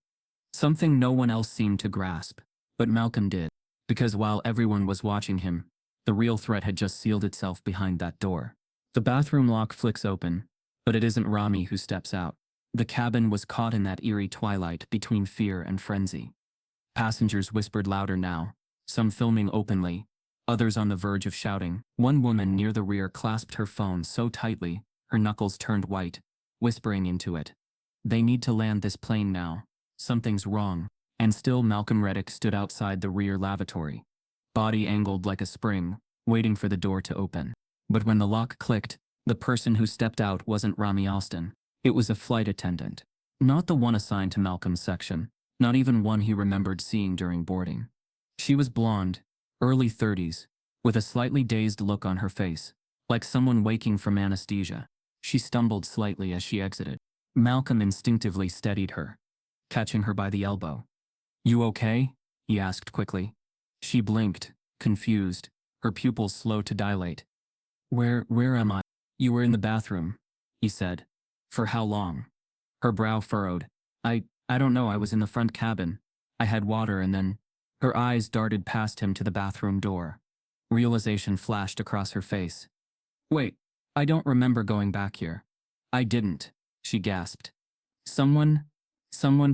Something no one else seemed to grasp. But Malcolm did. Because while everyone was watching him, the real threat had just sealed itself behind that door. The bathroom lock flicks open, but it isn't Rami who steps out. The cabin was caught in that eerie twilight between fear and frenzy. Passengers whispered louder now, some filming openly, others on the verge of shouting. One woman near the rear clasped her phone so tightly, her knuckles turned white, whispering into it. They need to land this plane now. Something's wrong. And still Malcolm Reddick stood outside the rear lavatory, body angled like a spring, waiting for the door to open. But when the lock clicked, the person who stepped out wasn't Rami Alston. It was a flight attendant. Not the one assigned to Malcolm's section, not even one he remembered seeing during boarding. She was blonde, early 30s, with a slightly dazed look on her face, like someone waking from anesthesia. She stumbled slightly as she exited. Malcolm instinctively steadied her, catching her by the elbow. You okay? He asked quickly. She blinked, confused, her pupils slow to dilate. Where am I? You were in the bathroom, he said. For how long? Her brow furrowed. I don't know, I was in the front cabin. I had water and then Her eyes darted past him to the bathroom door. Realization flashed across her face. Wait, I don't remember going back here. I didn't, she gasped. Someone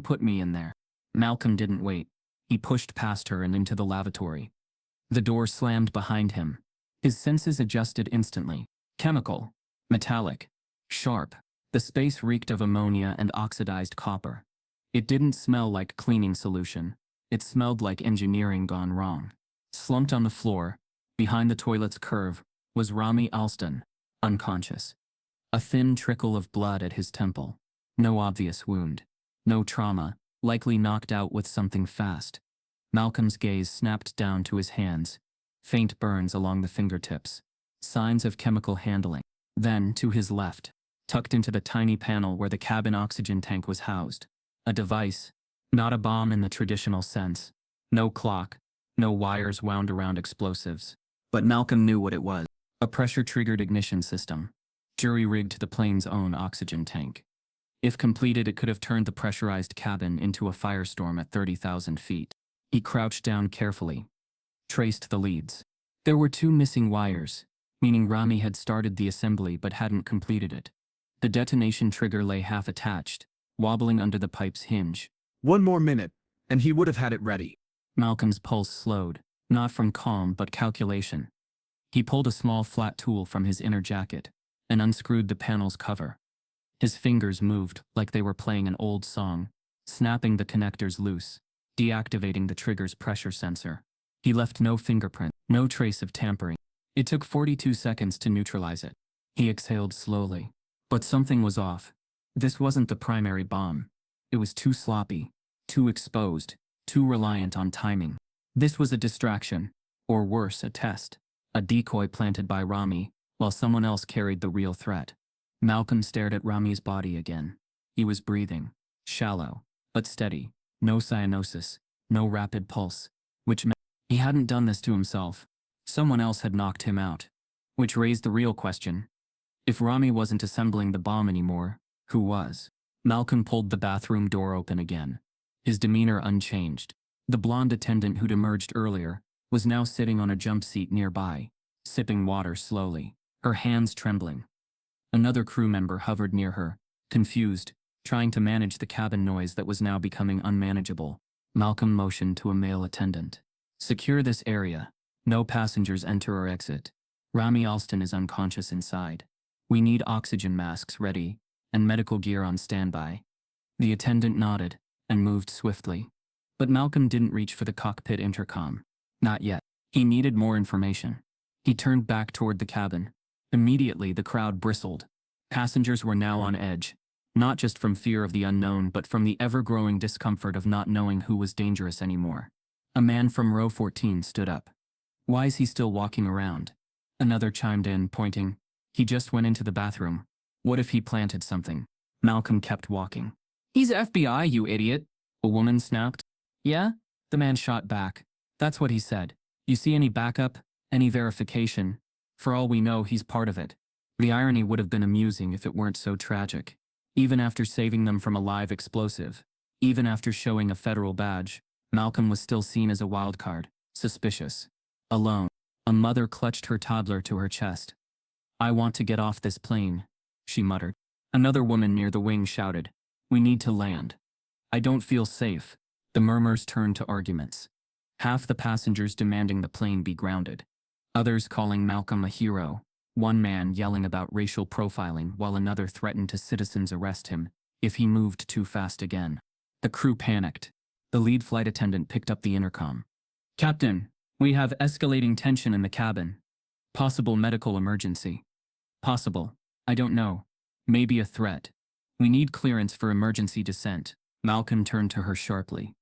put me in there. Malcolm didn't wait. He pushed past her and into the lavatory. The door slammed behind him. His senses adjusted instantly. Chemical, metallic, sharp. The space reeked of ammonia and oxidized copper. It didn't smell like cleaning solution. It smelled like engineering gone wrong. Slumped on the floor, behind the toilet's curve, was Rami Alston, unconscious. A thin trickle of blood at his temple. No obvious wound. No trauma, likely knocked out with something fast. Malcolm's gaze snapped down to his hands. Faint burns along the fingertips. Signs of chemical handling. Then, to his left, tucked into the tiny panel where the cabin oxygen tank was housed. A device, not a bomb in the traditional sense. No clock, no wires wound around explosives. But Malcolm knew what it was. A pressure-triggered ignition system, jury-rigged to the plane's own oxygen tank. If completed, it could have turned the pressurized cabin into a firestorm at 30,000 feet. He crouched down carefully, traced the leads. There were 2 missing wires, meaning Rami had started the assembly but hadn't completed it. The detonation trigger lay half attached, wobbling under the pipe's hinge. 1 more minute, and he would have had it ready. Malcolm's pulse slowed, not from calm but calculation. He pulled a small flat tool from his inner jacket and unscrewed the panel's cover. His fingers moved like they were playing an old song, snapping the connectors loose, deactivating the trigger's pressure sensor. He left no fingerprint, no trace of tampering. It took 42 seconds to neutralize it. He exhaled slowly. But something was off. This wasn't the primary bomb. It was too sloppy, too exposed, too reliant on timing. This was a distraction, or worse, a test. A decoy planted by Rami, while someone else carried the real threat. Malcolm stared at Rami's body again. He was breathing, shallow, but steady. No cyanosis, no rapid pulse, which meant he hadn't done this to himself. Someone else had knocked him out. Which raised the real question. If Rami wasn't assembling the bomb anymore, who was? Malcolm pulled the bathroom door open again. His demeanor unchanged. The blonde attendant who'd emerged earlier was now sitting on a jump seat nearby, sipping water slowly, her hands trembling. Another crew member hovered near her, confused, trying to manage the cabin noise that was now becoming unmanageable. Malcolm motioned to a male attendant. Secure this area. No passengers enter or exit. Rami Alston is unconscious inside. We need oxygen masks ready, and medical gear on standby. The attendant nodded, and moved swiftly. But Malcolm didn't reach for the cockpit intercom. Not yet. He needed more information. He turned back toward the cabin. Immediately, the crowd bristled. Passengers were now on edge, not just from fear of the unknown but from the ever-growing discomfort of not knowing who was dangerous anymore. A man from row 14 stood up. Why is he still walking around? Another chimed in, pointing. He just went into the bathroom. What if he planted something? Malcolm kept walking. He's FBI, you idiot, a woman snapped. Yeah? The man shot back. That's what he said. You see any backup? Any verification? For all we know, he's part of it. The irony would have been amusing if it weren't so tragic. Even after saving them from a live explosive, even after showing a federal badge, Malcolm was still seen as a wild card, suspicious. Alone. A mother clutched her toddler to her chest. I want to get off this plane, she muttered. Another woman near the wing shouted, we need to land. I don't feel safe. The murmurs turned to arguments. Half the passengers demanding the plane be grounded. Others calling Malcolm a hero. One man yelling about racial profiling while another threatened to citizens arrest him if he moved too fast again. The crew panicked. The lead flight attendant picked up the intercom. Captain, we have escalating tension in the cabin. Possible medical emergency. Possible. I don't know. Maybe a threat. We need clearance for emergency descent. Malcolm turned to her sharply.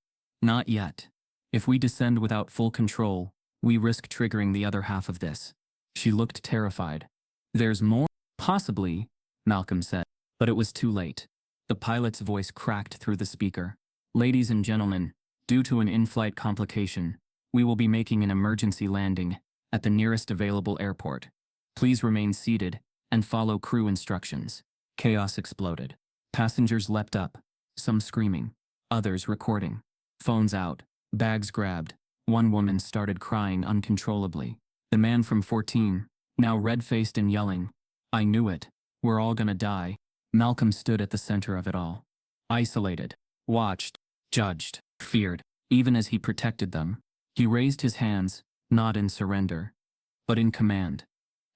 Not yet. If we descend without full control, we risk triggering the other half of this. She looked terrified. There's more? Possibly, Malcolm said, but it was too late. The pilot's voice cracked through the speaker. Ladies and gentlemen, due to an in-flight complication, we will be making an emergency landing at the nearest available airport. Please remain seated and follow crew instructions. Chaos exploded. Passengers leapt up, some screaming, others recording. Phones out, bags grabbed, One woman started crying uncontrollably. The man from 14, now red-faced and yelling, "I knew it. We're all gonna die." Malcolm stood at the center of it all. Isolated, watched, judged, feared. Even as he protected them, he raised his hands, not in surrender, but in command.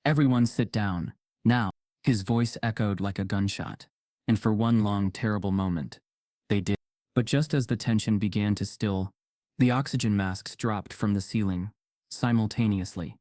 "Everyone sit down, now." His voice echoed like a gunshot. And for one long, terrible moment, they did. But just as the tension began to still, the oxygen masks dropped from the ceiling, simultaneously.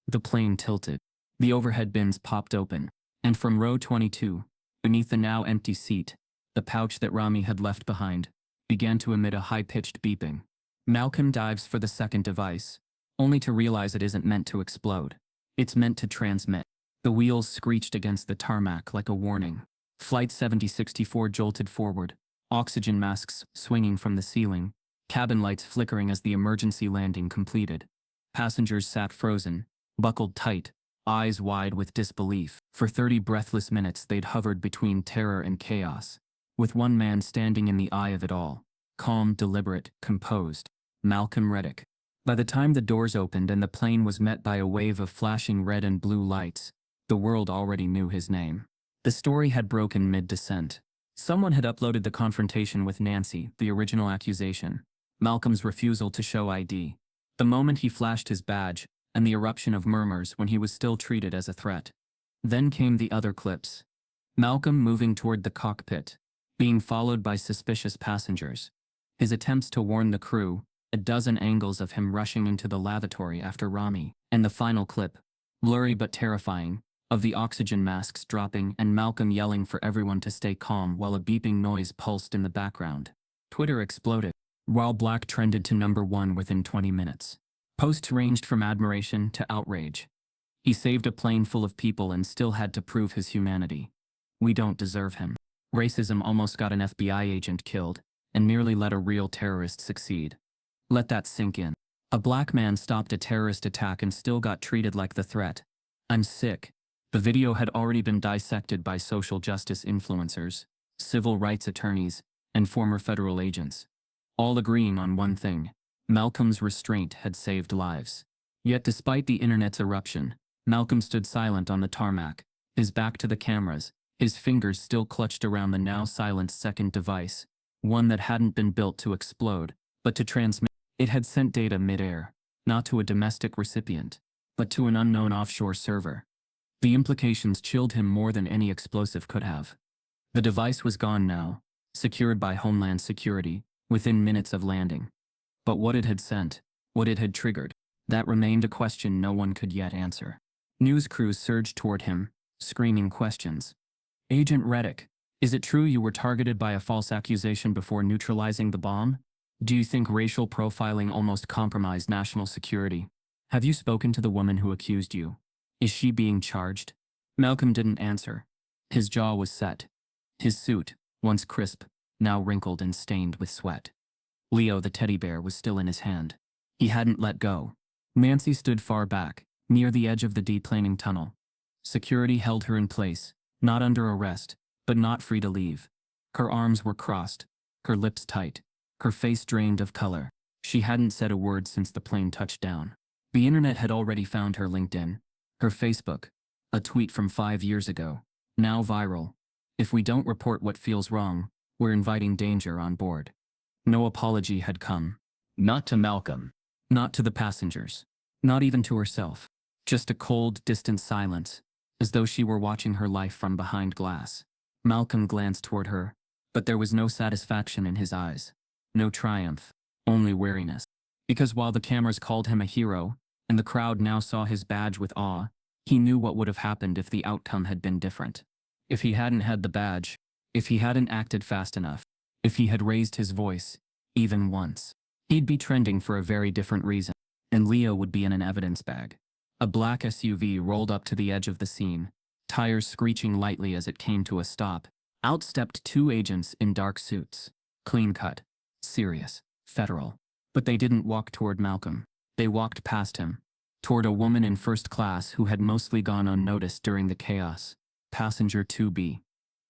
The plane tilted. The overhead bins popped open, and from row 22, beneath the now empty seat, the pouch that Rami had left behind, began to emit a high-pitched beeping. Malcolm dives for the second device, only to realize it isn't meant to explode. It's meant to transmit. The wheels screeched against the tarmac like a warning. Flight 7064 jolted forward, oxygen masks swinging from the ceiling, cabin lights flickering as the emergency landing completed. Passengers sat frozen, buckled tight, eyes wide with disbelief. For 30 breathless minutes they'd hovered between terror and chaos, with one man standing in the eye of it all, calm, deliberate, composed. Malcolm Reddick. By the time the doors opened and the plane was met by a wave of flashing red and blue lights, the world already knew his name. The story had broken mid-descent. Someone had uploaded the confrontation with Nancy, the original accusation, Malcolm's refusal to show ID, the moment he flashed his badge, and the eruption of murmurs when he was still treated as a threat. Then came the other clips. Malcolm moving toward the cockpit, being followed by suspicious passengers. His attempts to warn the crew, a dozen angles of him rushing into the lavatory after Rami, and the final clip, blurry but terrifying, of the oxygen masks dropping and Malcolm yelling for everyone to stay calm while a beeping noise pulsed in the background. Twitter exploded, while Black trended to #1 within 20 minutes. Posts ranged from admiration to outrage. He saved a plane full of people and still had to prove his humanity. We don't deserve him. Racism almost got an FBI agent killed, and nearly let a real terrorist succeed. Let that sink in. A black man stopped a terrorist attack and still got treated like the threat. I'm sick. The video had already been dissected by social justice influencers, civil rights attorneys, and former federal agents, all agreeing on one thing: Malcolm's restraint had saved lives. Yet despite the internet's eruption, Malcolm stood silent on the tarmac, his back to the cameras, his fingers still clutched around the now silenced second device, one that hadn't been built to explode, but to transmit. It had sent data mid-air, not to a domestic recipient, but to an unknown offshore server. The implications chilled him more than any explosive could have. The device was gone now, secured by Homeland Security, within minutes of landing. But what it had sent, what it had triggered, that remained a question no one could yet answer. News crews surged toward him, screaming questions. "Agent Reddick, is it true you were targeted by a false accusation before neutralizing the bomb? Do you think racial profiling almost compromised national security? Have you spoken to the woman who accused you? Is she being charged?" Malcolm didn't answer. His jaw was set. His suit, once crisp, now wrinkled and stained with sweat. Leo the teddy bear was still in his hand. He hadn't let go. Nancy stood far back, near the edge of the deplaning tunnel. Security held her in place, not under arrest, but not free to leave. Her arms were crossed, her lips tight, her face drained of color. She hadn't said a word since the plane touched down. The internet had already found her LinkedIn, her Facebook, a tweet from 5 years ago, now viral. "If we don't report what feels wrong, we're inviting danger on board." No apology had come. Not to Malcolm. Not to the passengers. Not even to herself. Just a cold, distant silence, as though she were watching her life from behind glass. Malcolm glanced toward her, but there was no satisfaction in his eyes. No triumph, only weariness. Because while the cameras called him a hero, and the crowd now saw his badge with awe, he knew what would have happened if the outcome had been different. If he hadn't had the badge, if he hadn't acted fast enough, if he had raised his voice, even once, he'd be trending for a very different reason, and Leo would be in an evidence bag. A black SUV rolled up to the edge of the scene, tires screeching lightly as it came to a stop. Out stepped 2 agents in dark suits, clean-cut, serious, federal. But they didn't walk toward Malcolm. They walked past him, toward a woman in first class who had mostly gone unnoticed during the chaos. Passenger 2B.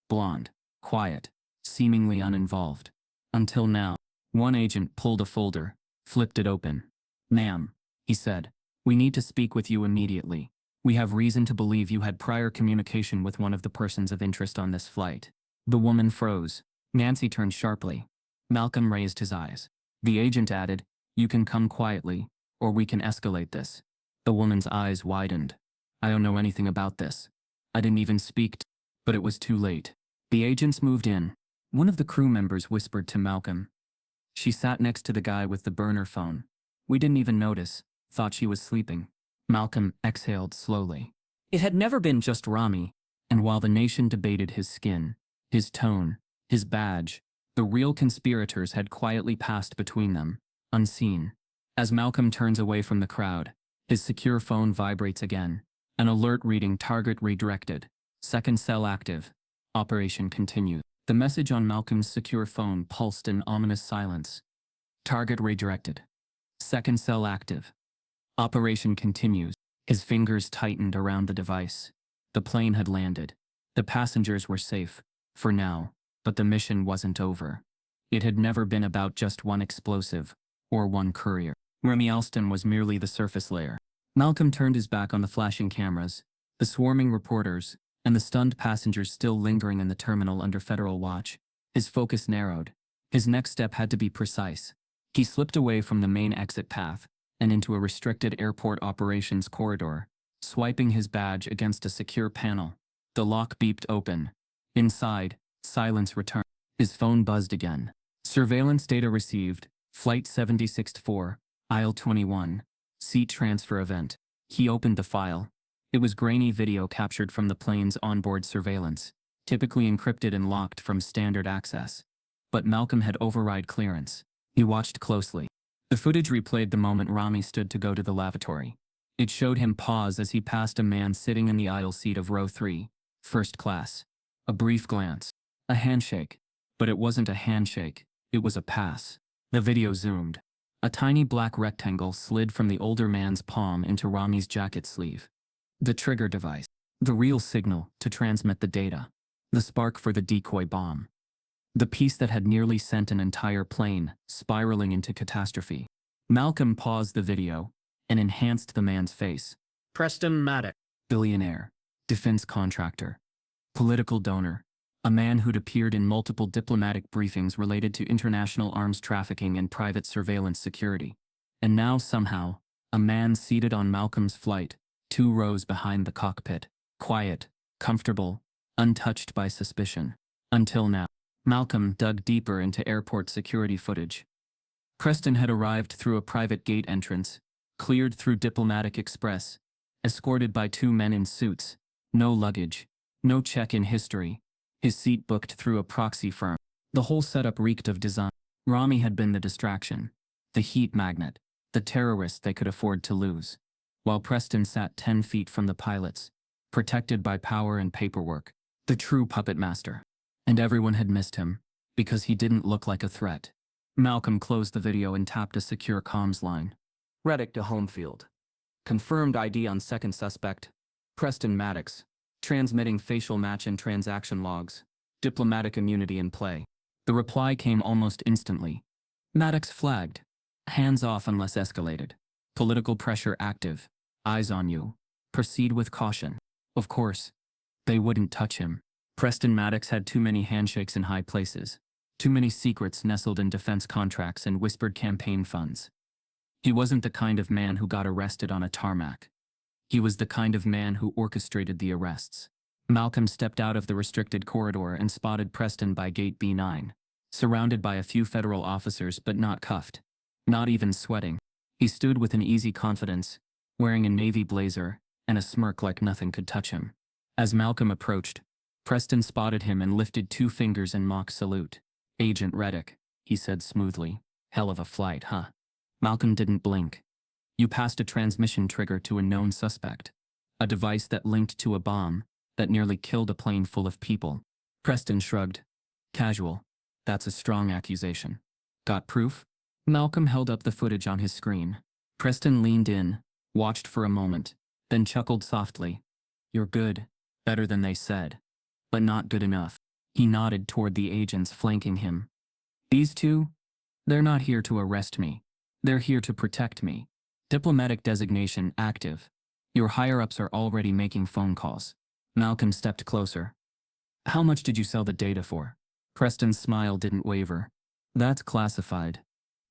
Blonde, quiet, seemingly uninvolved. Until now. One agent pulled a folder, flipped it open. "Ma'am," he said, "we need to speak with you immediately. We have reason to believe you had prior communication with one of the persons of interest on this flight." The woman froze. Nancy turned sharply. Malcolm raised his eyes. The agent added, "You can come quietly, or we can escalate this." The woman's eyes widened. "I don't know anything about this. I didn't even speak to—" But it was too late. The agents moved in. One of the crew members whispered to Malcolm. "She sat next to the guy with the burner phone. We didn't even notice, thought she was sleeping." Malcolm exhaled slowly. It had never been just Rami, and while the nation debated his skin, his tone, his badge, the real conspirators had quietly passed between them, unseen. As Malcolm turns away from the crowd, his secure phone vibrates again, an alert reading "Target redirected. Second cell active. Operation continued." The message on Malcolm's secure phone pulsed in ominous silence. "Target redirected. Second cell active. Operation continues." His fingers tightened around the device. The plane had landed. The passengers were safe, for now, but the mission wasn't over. It had never been about just one explosive, or one courier. Remy Alston was merely the surface layer. Malcolm turned his back on the flashing cameras, the swarming reporters, and the stunned passengers still lingering in the terminal under federal watch. His focus narrowed. His next step had to be precise. He slipped away from the main exit path and into a restricted airport operations corridor, swiping his badge against a secure panel. The lock beeped open. Inside, silence returned. His phone buzzed again. "Surveillance data received. Flight 764, aisle 21. Seat transfer event." He opened the file. It was grainy video captured from the plane's onboard surveillance, typically encrypted and locked from standard access. But Malcolm had override clearance. He watched closely. The footage replayed the moment Rami stood to go to the lavatory. It showed him pause as he passed a man sitting in the aisle seat of row 3, first class. A brief glance. A handshake. But it wasn't a handshake, it was a pass. The video zoomed. A tiny black rectangle slid from the older man's palm into Rami's jacket sleeve. The trigger device. The real signal to transmit the data. The spark for the decoy bomb. The piece that had nearly sent an entire plane spiraling into catastrophe. Malcolm paused the video and enhanced the man's face. Preston Maddox. Billionaire. Defense contractor. Political donor. A man who'd appeared in multiple diplomatic briefings related to international arms trafficking and private surveillance security. And now somehow, a man seated on Malcolm's flight, 2 rows behind the cockpit. Quiet, comfortable, untouched by suspicion. Until now. Malcolm dug deeper into airport security footage. Preston had arrived through a private gate entrance, cleared through diplomatic express, escorted by 2 men in suits. No luggage, no check-in history. His seat booked through a proxy firm. The whole setup reeked of design. Rami had been the distraction, the heat magnet, the terrorist they could afford to lose. While Preston sat 10 feet from the pilots, protected by power and paperwork, the true puppet master. And everyone had missed him, because he didn't look like a threat. Malcolm closed the video and tapped a secure comms line. Reddick to Homefield. Confirmed ID on second suspect. Preston Maddox. Transmitting facial match and transaction logs. Diplomatic immunity in play. The reply came almost instantly. Maddox flagged. Hands off unless escalated. Political pressure active. Eyes on you. Proceed with caution. Of course. They wouldn't touch him. Preston Maddox had too many handshakes in high places. Too many secrets nestled in defense contracts and whispered campaign funds. He wasn't the kind of man who got arrested on a tarmac. He was the kind of man who orchestrated the arrests. Malcolm stepped out of the restricted corridor and spotted Preston by gate B9, surrounded by a few federal officers but not cuffed. Not even sweating. He stood with an easy confidence, wearing a navy blazer and a smirk like nothing could touch him. As Malcolm approached, Preston spotted him and lifted 2 fingers in mock salute. "Agent Reddick," he said smoothly. "Hell of a flight, huh?" Malcolm didn't blink. "You passed a transmission trigger to a known suspect. A device that linked to a bomb that nearly killed a plane full of people." Preston shrugged. "Casual. That's a strong accusation. Got proof?" Malcolm held up the footage on his screen. Preston leaned in, watched for a moment, then chuckled softly. "You're good. Better than they said. But not good enough." He nodded toward the agents flanking him. "These 2? They're not here to arrest me. They're here to protect me. Diplomatic designation active. Your higher-ups are already making phone calls. Malcolm stepped closer. How much did you sell the data for? Preston's smile didn't waver. That's classified.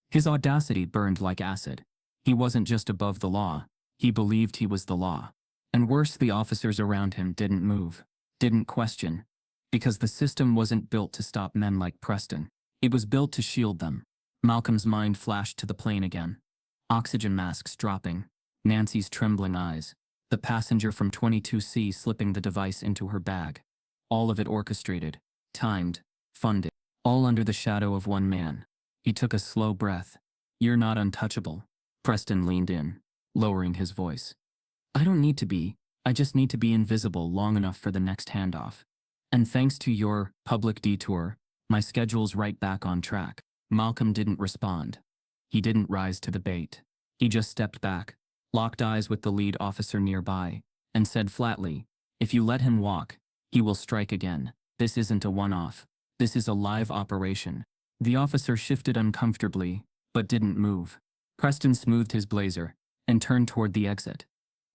His audacity burned like acid. He wasn't just above the law, he believed he was the law. And worse, the officers around him didn't move, didn't question. Because the system wasn't built to stop men like Preston. It was built to shield them. Malcolm's mind flashed to the plane again. Oxygen masks dropping, Nancy's trembling eyes, the passenger from 22C slipping the device into her bag. All of it orchestrated, timed, funded, all under the shadow of one man. He took a slow breath. You're not untouchable. Preston leaned in, lowering his voice. I don't need to be, I just need to be invisible long enough for the next handoff. And thanks to your public detour, my schedule's right back on track. Malcolm didn't respond. He didn't rise to the bait. He just stepped back, locked eyes with the lead officer nearby, and said flatly, if you let him walk, he will strike again. This isn't a one-off. This is a live operation. The officer shifted uncomfortably, but didn't move. Preston smoothed his blazer and turned toward the exit.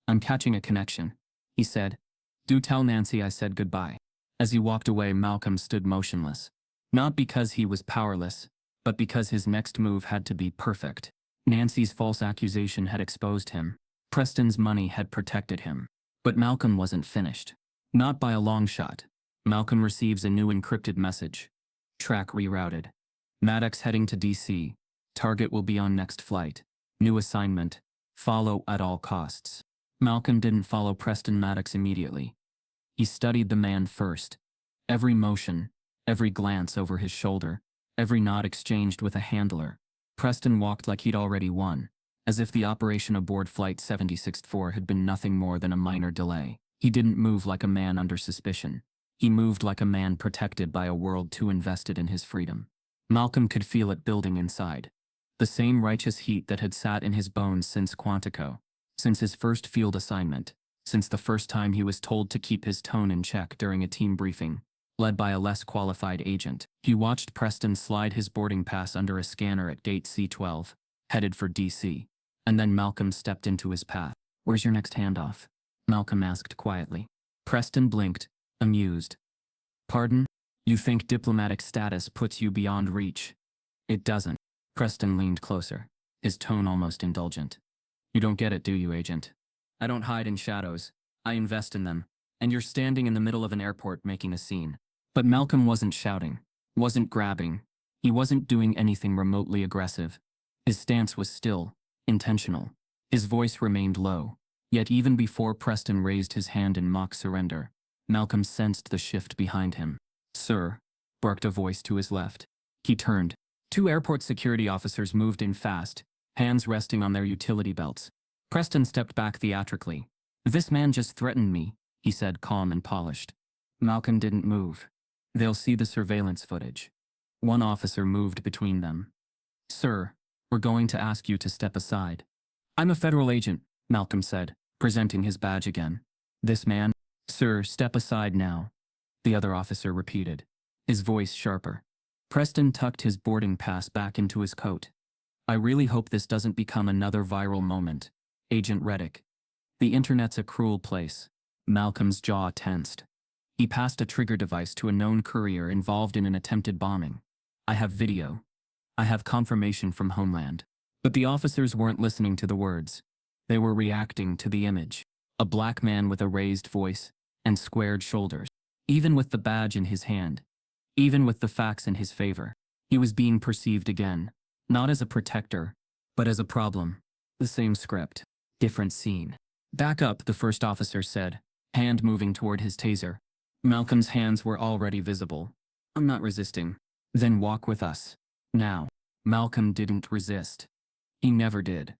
I'm catching a connection, he said. Do tell Nancy I said goodbye. As he walked away, Malcolm stood motionless. Not because he was powerless, but because his next move had to be perfect. Nancy's false accusation had exposed him. Preston's money had protected him. But Malcolm wasn't finished. Not by a long shot. Malcolm receives a new encrypted message. Track rerouted. Maddox heading to DC. Target will be on next flight. New assignment. Follow at all costs. Malcolm didn't follow Preston Maddox immediately. He studied the man first. Every motion, every glance over his shoulder, every nod exchanged with a handler. Preston walked like he'd already won, as if the operation aboard Flight 764 had been nothing more than a minor delay. He didn't move like a man under suspicion. He moved like a man protected by a world too invested in his freedom. Malcolm could feel it building inside. The same righteous heat that had sat in his bones since Quantico, since his first field assignment, since the first time he was told to keep his tone in check during a team briefing, led by a less qualified agent. He watched Preston slide his boarding pass under a scanner at gate C12, headed for DC. And then Malcolm stepped into his path. Where's your next handoff? Malcolm asked quietly. Preston blinked, amused. Pardon? You think diplomatic status puts you beyond reach? It doesn't. Preston leaned closer, his tone almost indulgent. You don't get it, do you, Agent? I don't hide in shadows. I invest in them. And you're standing in the middle of an airport making a scene. But Malcolm wasn't shouting, wasn't grabbing. He wasn't doing anything remotely aggressive. His stance was still, intentional. His voice remained low. Yet even before Preston raised his hand in mock surrender, Malcolm sensed the shift behind him. Sir, barked a voice to his left. He turned. 2 airport security officers moved in fast, hands resting on their utility belts. Preston stepped back theatrically. This man just threatened me, he said, calm and polished. Malcolm didn't move. They'll see the surveillance footage. One officer moved between them. Sir, we're going to ask you to step aside. I'm a federal agent, Malcolm said, presenting his badge again. This man? Sir, step aside now, the other officer repeated, his voice sharper. Preston tucked his boarding pass back into his coat. I really hope this doesn't become another viral moment, Agent Reddick. The internet's a cruel place. Malcolm's jaw tensed. He passed a trigger device to a known courier involved in an attempted bombing. I have video. I have confirmation from Homeland. But the officers weren't listening to the words. They were reacting to the image. A black man with a raised voice and squared shoulders. Even with the badge in his hand, even with the facts in his favor, he was being perceived again, not as a protector, but as a problem. The same script, different scene. Back up, the first officer said, hand moving toward his taser. Malcolm's hands were already visible. I'm not resisting. Then walk with us. Now. Malcolm didn't resist. He never did.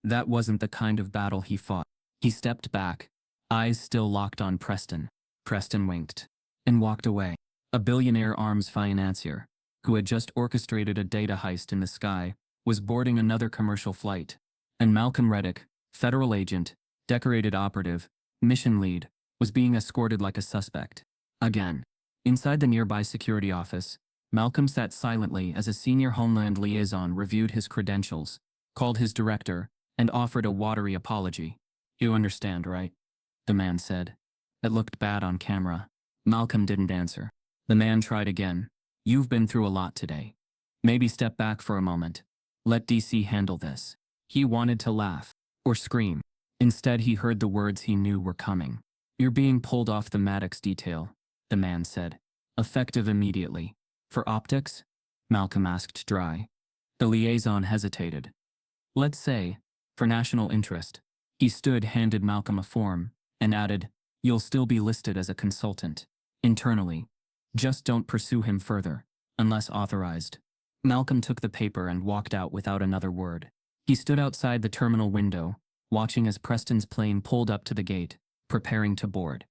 That wasn't the kind of battle he fought. He stepped back, eyes still locked on Preston. Preston winked and walked away. A billionaire arms financier, who had just orchestrated a data heist in the sky, was boarding another commercial flight. And Malcolm Reddick, federal agent, decorated operative, mission lead, was being escorted like a suspect. Again. Inside the nearby security office, Malcolm sat silently as a senior Homeland liaison reviewed his credentials, called his director, and offered a watery apology. "You understand, right?" the man said. It looked bad on camera. Malcolm didn't answer. The man tried again. "You've been through a lot today. Maybe step back for a moment. Let DC handle this." He wanted to laugh or scream. Instead, he heard the words he knew were coming. "You're being pulled off the Maddox detail," the man said. "Effective immediately." "For optics?" Malcolm asked dry. The liaison hesitated. "Let's say, for national interest." He stood, handed Malcolm a form, and added, "You'll still be listed as a consultant. Internally. Just don't pursue him further, unless authorized." Malcolm took the paper and walked out without another word. He stood outside the terminal window, watching as Preston's plane pulled up to the gate, preparing to board.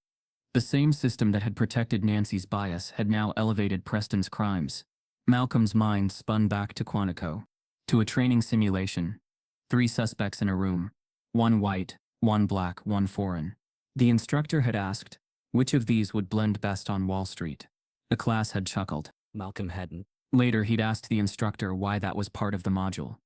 The same system that had protected Nancy's bias had now elevated Preston's crimes. Malcolm's mind spun back to Quantico. To a training simulation. 3 suspects in a room. 1 white, 1 black, 1 foreign. The instructor had asked, which of these would blend best on Wall Street? The class had chuckled. Malcolm hadn't. Later, he'd asked the instructor why that was part of the module.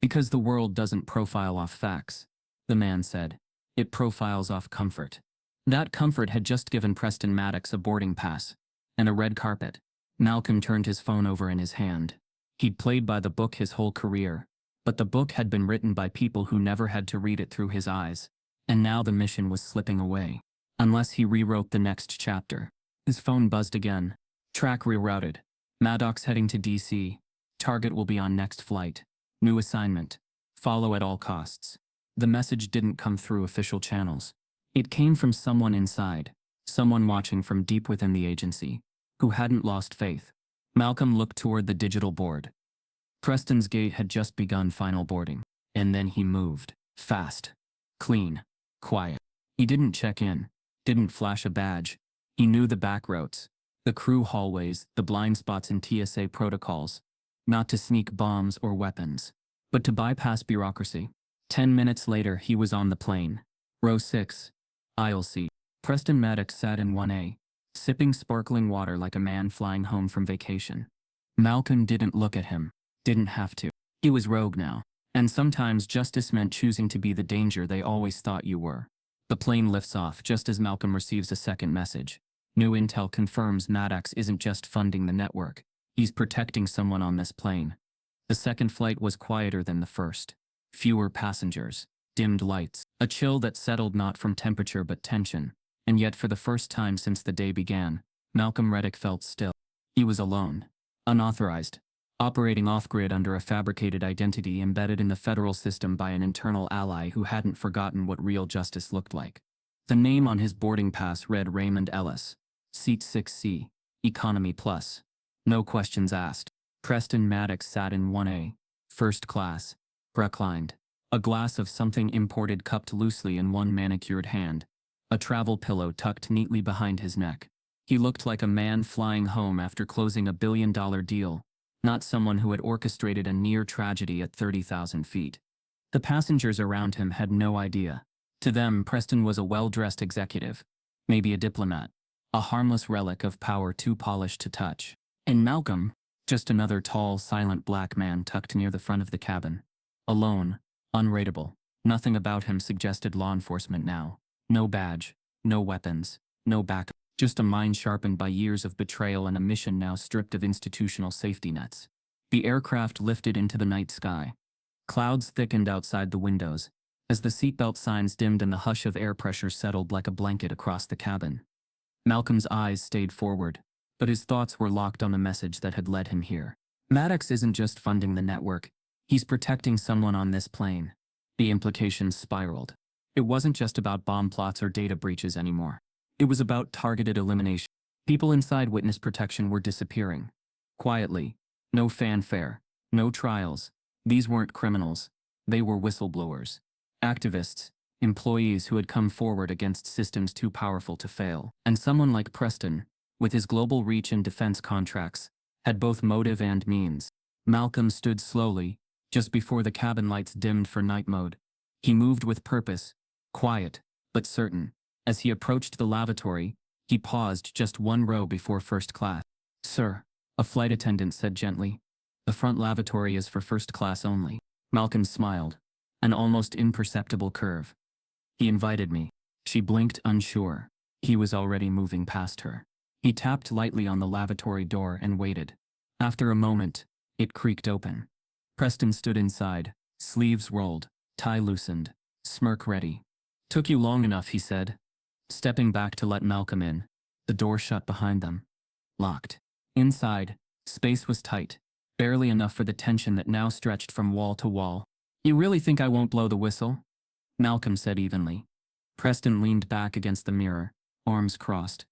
"Because the world doesn't profile off facts," the man said. "It profiles off comfort." That comfort had just given Preston Maddox a boarding pass and a red carpet. Malcolm turned his phone over in his hand. He'd played by the book his whole career, but the book had been written by people who never had to read it through his eyes, and now the mission was slipping away. Unless he rewrote the next chapter. His phone buzzed again. Track rerouted. Maddox heading to DC. Target will be on next flight. New assignment. Follow at all costs. The message didn't come through official channels. It came from someone inside, someone watching from deep within the agency, who hadn't lost faith. Malcolm looked toward the digital board. Preston's gate had just begun final boarding, and then he moved. Fast. Clean. Quiet. He didn't check in, didn't flash a badge. He knew the back routes, the crew hallways, the blind spots in TSA protocols. Not to sneak bombs or weapons, but to bypass bureaucracy. 10 minutes later, he was on the plane. Row 6. Aisle C. Preston Maddox sat in 1A, sipping sparkling water like a man flying home from vacation. Malcolm didn't look at him. Didn't have to. He was rogue now. And sometimes justice meant choosing to be the danger they always thought you were. The plane lifts off just as Malcolm receives a second message. New intel confirms Maddox isn't just funding the network. He's protecting someone on this plane. The second flight was quieter than the first. Fewer passengers. Dimmed lights. A chill that settled not from temperature but tension. And yet for the first time since the day began, Malcolm Reddick felt still. He was alone. Unauthorized. Operating off-grid under a fabricated identity embedded in the federal system by an internal ally who hadn't forgotten what real justice looked like. The name on his boarding pass read Raymond Ellis. Seat 6C. Economy Plus. No questions asked. Preston Maddox sat in 1A. First class. Reclined. A glass of something imported cupped loosely in one manicured hand. A travel pillow tucked neatly behind his neck. He looked like a man flying home after closing a billion-dollar deal, not someone who had orchestrated a near tragedy at 30,000 feet. The passengers around him had no idea. To them, Preston was a well-dressed executive, maybe a diplomat, a harmless relic of power too polished to touch. And Malcolm, just another tall, silent black man tucked near the front of the cabin. Alone, unrateable. Nothing about him suggested law enforcement now. No badge, no weapons, no backup. Just a mind sharpened by years of betrayal and a mission now stripped of institutional safety nets. The aircraft lifted into the night sky. Clouds thickened outside the windows, as the seatbelt signs dimmed and the hush of air pressure settled like a blanket across the cabin. Malcolm's eyes stayed forward, but his thoughts were locked on the message that had led him here. Maddox isn't just funding the network, he's protecting someone on this plane. The implications spiraled. It wasn't just about bomb plots or data breaches anymore. It was about targeted elimination. People inside witness protection were disappearing. Quietly. No fanfare. No trials. These weren't criminals. They were whistleblowers. Activists. Employees who had come forward against systems too powerful to fail. And someone like Preston, with his global reach and defense contracts, had both motive and means. Malcolm stood slowly, just before the cabin lights dimmed for night mode. He moved with purpose. Quiet, but certain. As he approached the lavatory, he paused just one row before first class. "Sir," a flight attendant said gently, "the front lavatory is for first class only." Malcolm smiled. an almost imperceptible curve. He invited me. She blinked, unsure. He was already moving past her. He tapped lightly on the lavatory door and waited. After a moment, it creaked open. Preston stood inside, sleeves rolled, tie loosened, smirk ready. "Took you long enough," he said, stepping back to let Malcolm in. The door shut behind them. Locked. Inside, space was tight, barely enough for the tension that now stretched from wall to wall. "You really think I won't blow the whistle?" Malcolm said evenly. Preston leaned back against the mirror, arms crossed.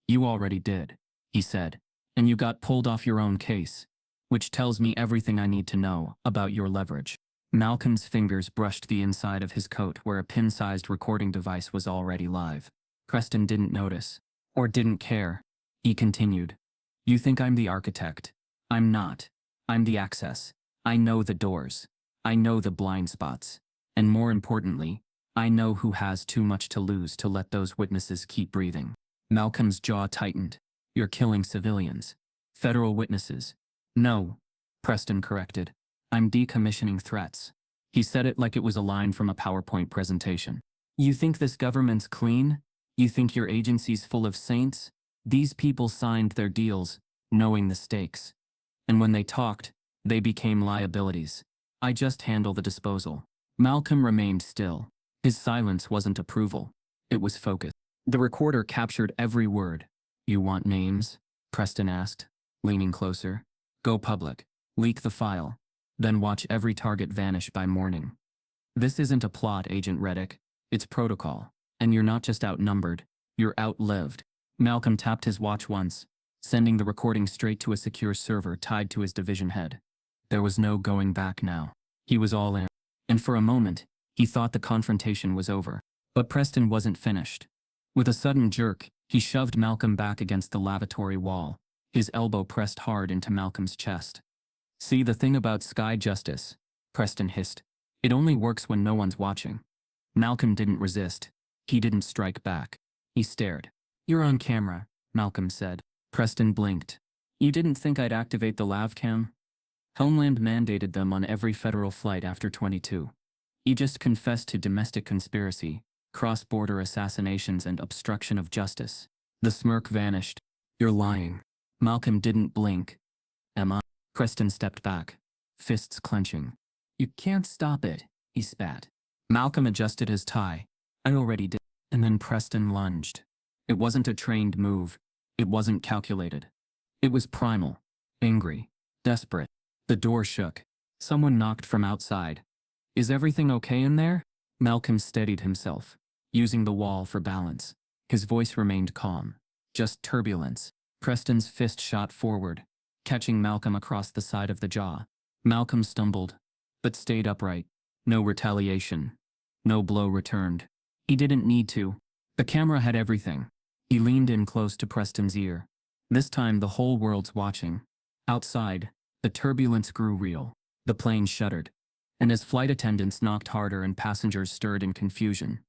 "You already did," he said, "and you got pulled off your own case, which tells me everything I need to know about your leverage." Malcolm's fingers brushed the inside of his coat where a pin-sized recording device was already live. Preston didn't notice, or didn't care. He continued, "You think I'm the architect. I'm not. I'm the access. I know the doors. I know the blind spots. And more importantly, I know who has too much to lose to let those witnesses keep breathing." Malcolm's jaw tightened. "You're killing civilians. Federal witnesses." "No," Preston corrected. "I'm decommissioning threats." He said it like it was a line from a PowerPoint presentation. "You think this government's clean? You think your agency's full of saints? These people signed their deals, knowing the stakes. And when they talked, they became liabilities. I just handle the disposal." Malcolm remained still. His silence wasn't approval. It was focus. The recorder captured every word. "You want names?" Preston asked, leaning closer. "Go public. Leak the file. Then watch every target vanish by morning. This isn't a plot, Agent Reddick. It's protocol. And you're not just outnumbered, you're outlived." Malcolm tapped his watch once, sending the recording straight to a secure server tied to his division head. There was no going back now. He was all in. And for a moment, he thought the confrontation was over. But Preston wasn't finished. With a sudden jerk, he shoved Malcolm back against the lavatory wall, his elbow pressed hard into Malcolm's chest. "See, the thing about sky justice," Preston hissed. "It only works when no one's watching." Malcolm didn't resist. He didn't strike back. He stared. "You're on camera," Malcolm said. Preston blinked. "You didn't think I'd activate the lav cam? Homeland mandated them on every federal flight after 22. You just confessed to domestic conspiracy, cross-border assassinations and obstruction of justice." The smirk vanished. "You're lying." Malcolm didn't blink. "Am I?" Preston stepped back, fists clenching. "You can't stop it," he spat. Malcolm adjusted his tie. "I already did." And then Preston lunged. It wasn't a trained move. It wasn't calculated. It was primal, angry, desperate. The door shook. Someone knocked from outside. "Is everything okay in there?" Malcolm steadied himself, using the wall for balance. His voice remained calm. "Just turbulence." Preston's fist shot forward, catching Malcolm across the side of the jaw. Malcolm stumbled, but stayed upright. No retaliation. No blow returned. He didn't need to. The camera had everything. He leaned in close to Preston's ear. This time the whole world's watching. Outside, the turbulence grew real. The plane shuddered, and as flight attendants knocked harder and passengers stirred in confusion.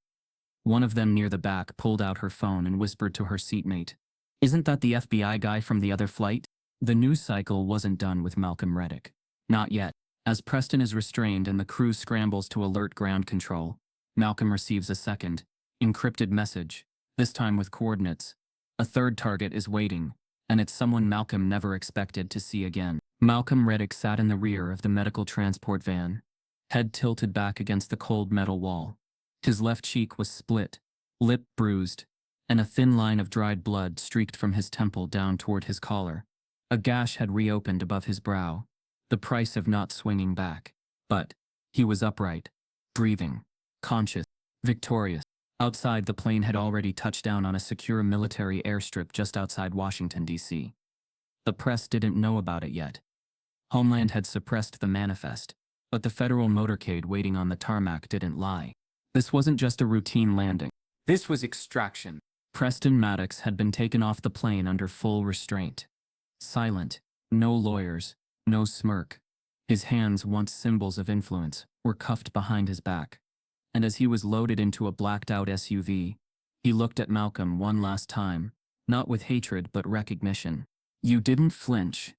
One of them near the back pulled out her phone and whispered to her seatmate, "Isn't that the FBI guy from the other flight?" The news cycle wasn't done with Malcolm Reddick. Not yet. As Preston is restrained and the crew scrambles to alert ground control, Malcolm receives a second, encrypted message, this time with coordinates. A third target is waiting, and it's someone Malcolm never expected to see again. Malcolm Reddick sat in the rear of the medical transport van, head tilted back against the cold metal wall. His left cheek was split, lip bruised, and a thin line of dried blood streaked from his temple down toward his collar. A gash had reopened above his brow, the price of not swinging back. But he was upright, breathing, conscious, victorious. Outside, the plane had already touched down on a secure military airstrip just outside Washington, D.C. The press didn't know about it yet. Homeland had suppressed the manifest, but the federal motorcade waiting on the tarmac didn't lie. This wasn't just a routine landing. This was extraction. Preston Maddox had been taken off the plane under full restraint. Silent, no lawyers, no smirk. His hands, once symbols of influence, were cuffed behind his back. And as he was loaded into a blacked-out SUV, he looked at Malcolm one last time, not with hatred but recognition. "You didn't flinch."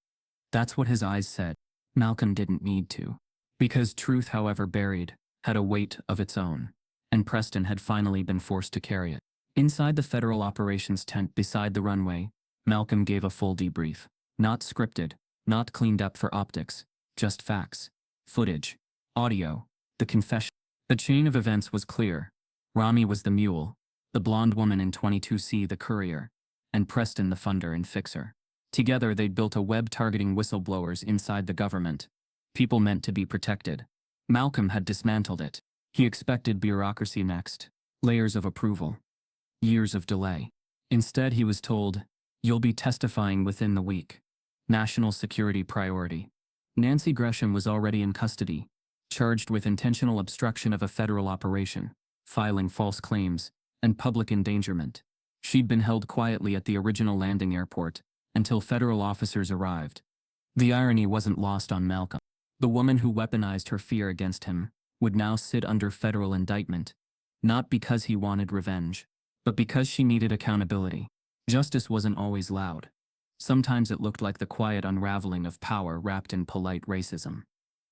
That's what his eyes said. Malcolm didn't need to. Because truth, however buried, had a weight of its own, and Preston had finally been forced to carry it. Inside the federal operations tent beside the runway, Malcolm gave a full debrief. Not scripted, not cleaned up for optics, just facts, footage, audio, the confession. The chain of events was clear. Rami was the mule, the blonde woman in 22C the courier, and Preston the funder and fixer. Together they'd built a web targeting whistleblowers inside the government. People meant to be protected. Malcolm had dismantled it. He expected bureaucracy next, layers of approval, years of delay. Instead he was told, "You'll be testifying within the week." National security priority. Nancy Gresham was already in custody, charged with intentional obstruction of a federal operation, filing false claims, and public endangerment. She'd been held quietly at the original landing airport until federal officers arrived. The irony wasn't lost on Malcolm. The woman who weaponized her fear against him would now sit under federal indictment, not because he wanted revenge, but because she needed accountability. Justice wasn't always loud. Sometimes it looked like the quiet unraveling of power wrapped in polite racism.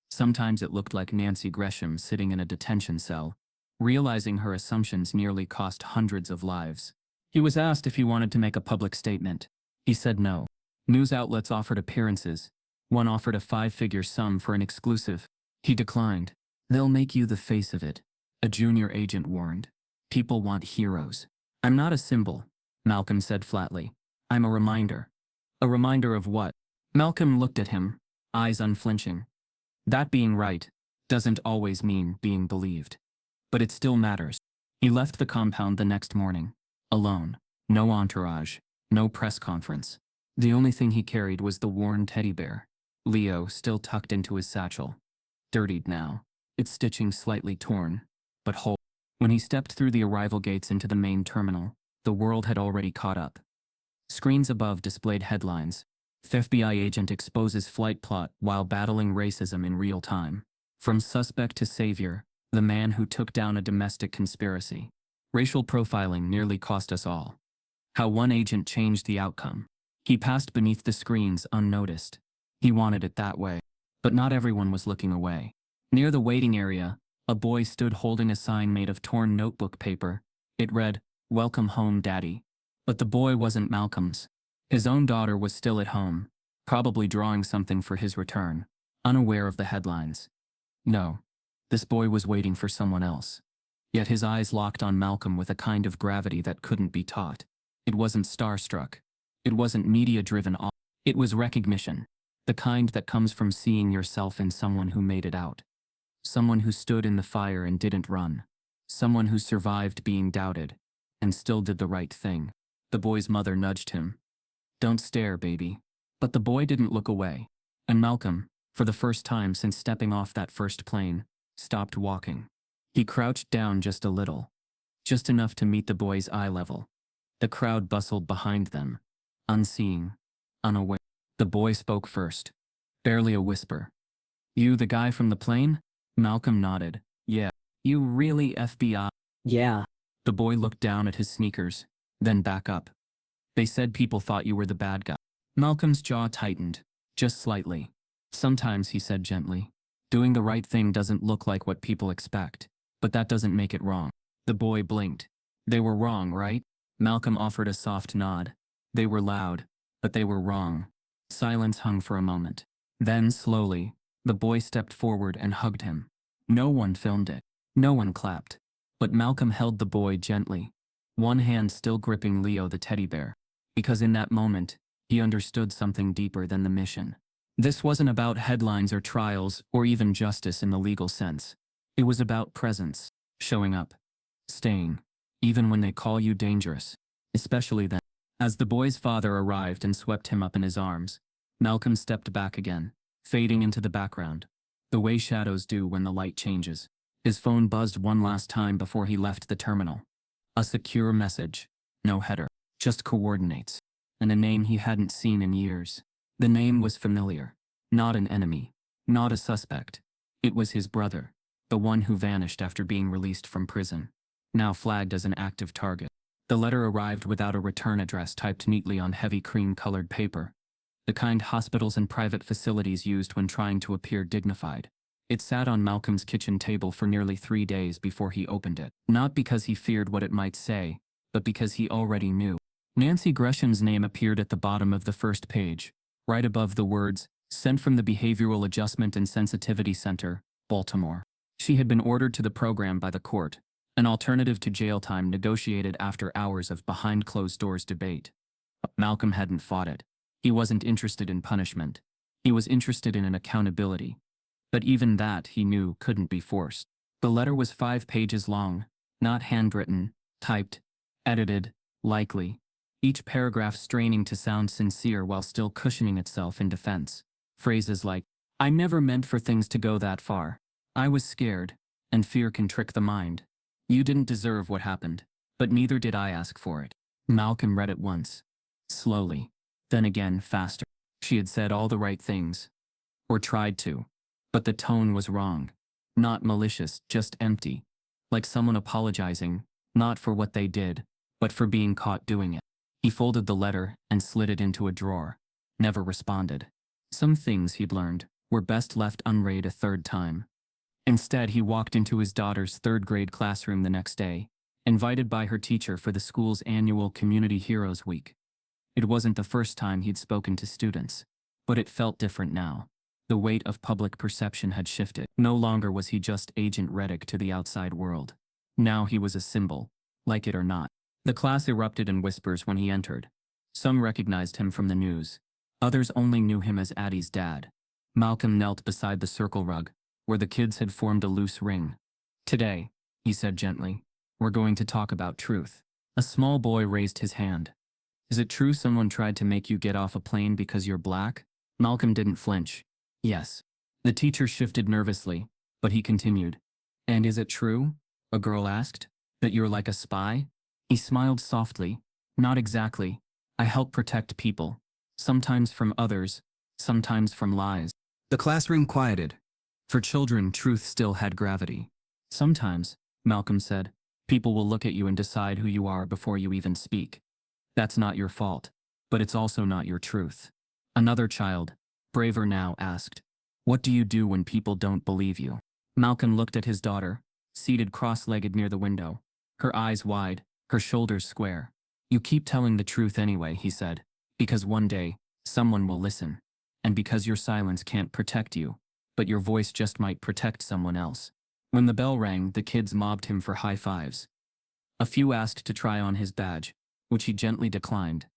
Sometimes it looked like Nancy Gresham sitting in a detention cell, realizing her assumptions nearly cost hundreds of lives. He was asked if he wanted to make a public statement. He said no. News outlets offered appearances. One offered a 5-figure sum for an exclusive. He declined. "They'll make you the face of it," a junior agent warned. "People want heroes." "I'm not a symbol," Malcolm said flatly. "I'm a reminder." "A reminder of what?" Malcolm looked at him, eyes unflinching. "That being right doesn't always mean being believed. But it still matters." He left the compound the next morning, alone. No entourage, no press conference. The only thing he carried was the worn teddy bear, Leo, still tucked into his satchel. Dirtied now, its stitching slightly torn, but whole. When he stepped through the arrival gates into the main terminal, the world had already caught up. Screens above displayed headlines. FBI agent exposes flight plot while battling racism in real time. From suspect to savior, the man who took down a domestic conspiracy. Racial profiling nearly cost us all. How one agent changed the outcome. He passed beneath the screens unnoticed. He wanted it that way. But not everyone was looking away. Near the waiting area, a boy stood holding a sign made of torn notebook paper. It read, "Welcome home, Daddy." But the boy wasn't Malcolm's. His own daughter was still at home, probably drawing something for his return, unaware of the headlines. No, this boy was waiting for someone else. Yet his eyes locked on Malcolm with a kind of gravity that couldn't be taught. It wasn't starstruck. It wasn't media-driven awe. It was recognition, the kind that comes from seeing yourself in someone who made it out. Someone who stood in the fire and didn't run. Someone who survived being doubted, and still did the right thing. The boy's mother nudged him. "Don't stare, baby." But the boy didn't look away. And Malcolm, for the first time since stepping off that first plane, stopped walking. He crouched down just a little. Just enough to meet the boy's eye level. The crowd bustled behind them, unseeing, unaware. The boy spoke first. Barely a whisper. "You the guy from the plane?" Malcolm nodded. "Yeah." "You really FBI?" Yeah. The boy looked down at his sneakers, then back up. "They said people thought you were the bad guy." Malcolm's jaw tightened, just slightly. "Sometimes," he said gently, "doing the right thing doesn't look like what people expect, but that doesn't make it wrong." The boy blinked. "They were wrong, right?" Malcolm offered a soft nod. "They were loud, but they were wrong." Silence hung for a moment. Then, slowly, the boy stepped forward and hugged him. No one filmed it. No one clapped. But Malcolm held the boy gently, one hand still gripping Leo the teddy bear. Because in that moment, he understood something deeper than the mission. This wasn't about headlines or trials or even justice in the legal sense. It was about presence, showing up, staying, even when they call you dangerous, especially then. As the boy's father arrived and swept him up in his arms, Malcolm stepped back again, fading into the background, the way shadows do when the light changes. His phone buzzed one last time before he left the terminal. A secure message, no header, just coordinates, and a name he hadn't seen in years. The name was familiar, not an enemy, not a suspect. It was his brother, the one who vanished after being released from prison, now flagged as an active target. The letter arrived without a return address typed neatly on heavy cream-colored paper, the kind hospitals and private facilities used when trying to appear dignified. It sat on Malcolm's kitchen table for nearly 3 days before he opened it. Not because he feared what it might say, but because he already knew. Nancy Gresham's name appeared at the bottom of the first page, right above the words, "Sent from the Behavioral Adjustment and Sensitivity Center, Baltimore." She had been ordered to the program by the court, an alternative to jail time negotiated after hours of behind-closed-doors debate. Malcolm hadn't fought it. He wasn't interested in punishment. He was interested in an accountability. But even that, he knew, couldn't be forced. The letter was 5 pages long, not handwritten, typed, edited, likely, each paragraph straining to sound sincere while still cushioning itself in defense. Phrases like, "I never meant for things to go that far. I was scared, and fear can trick the mind. You didn't deserve what happened, but neither did I ask for it." Malcolm read it once, slowly, then again faster. She had said all the right things, or tried to, but the tone was wrong. Not malicious, just empty, like someone apologizing, not for what they did, but for being caught doing it. He folded the letter and slid it into a drawer, never responded. Some things, he'd learned, were best left unread a third time. Instead, he walked into his daughter's third-grade classroom the next day, invited by her teacher for the school's annual Community Heroes Week. It wasn't the first time he'd spoken to students, but it felt different now. The weight of public perception had shifted. No longer was he just Agent Reddick to the outside world. Now he was a symbol, like it or not. The class erupted in whispers when he entered. Some recognized him from the news. Others only knew him as Addie's dad. Malcolm knelt beside the circle rug, where the kids had formed a loose ring. "Today," he said gently, "we're going to talk about truth." A small boy raised his hand. "Is it true someone tried to make you get off a plane because you're black?" Malcolm didn't flinch. "Yes." The teacher shifted nervously, but he continued. "And is it true," a girl asked, "that you're like a spy?" He smiled softly. "Not exactly. I help protect people. Sometimes from others, sometimes from lies." The classroom quieted. For children, truth still had gravity. "Sometimes," Malcolm said, "people will look at you and decide who you are before you even speak. That's not your fault, but it's also not your truth." Another child, braver now, asked, "What do you do when people don't believe you?" Malcolm looked at his daughter, seated cross-legged near the window, her eyes wide, her shoulders square. "You keep telling the truth anyway," he said, "because one day, someone will listen. And because your silence can't protect you, but your voice just might protect someone else." When the bell rang, the kids mobbed him for high fives. A few asked to try on his badge, which he gently declined.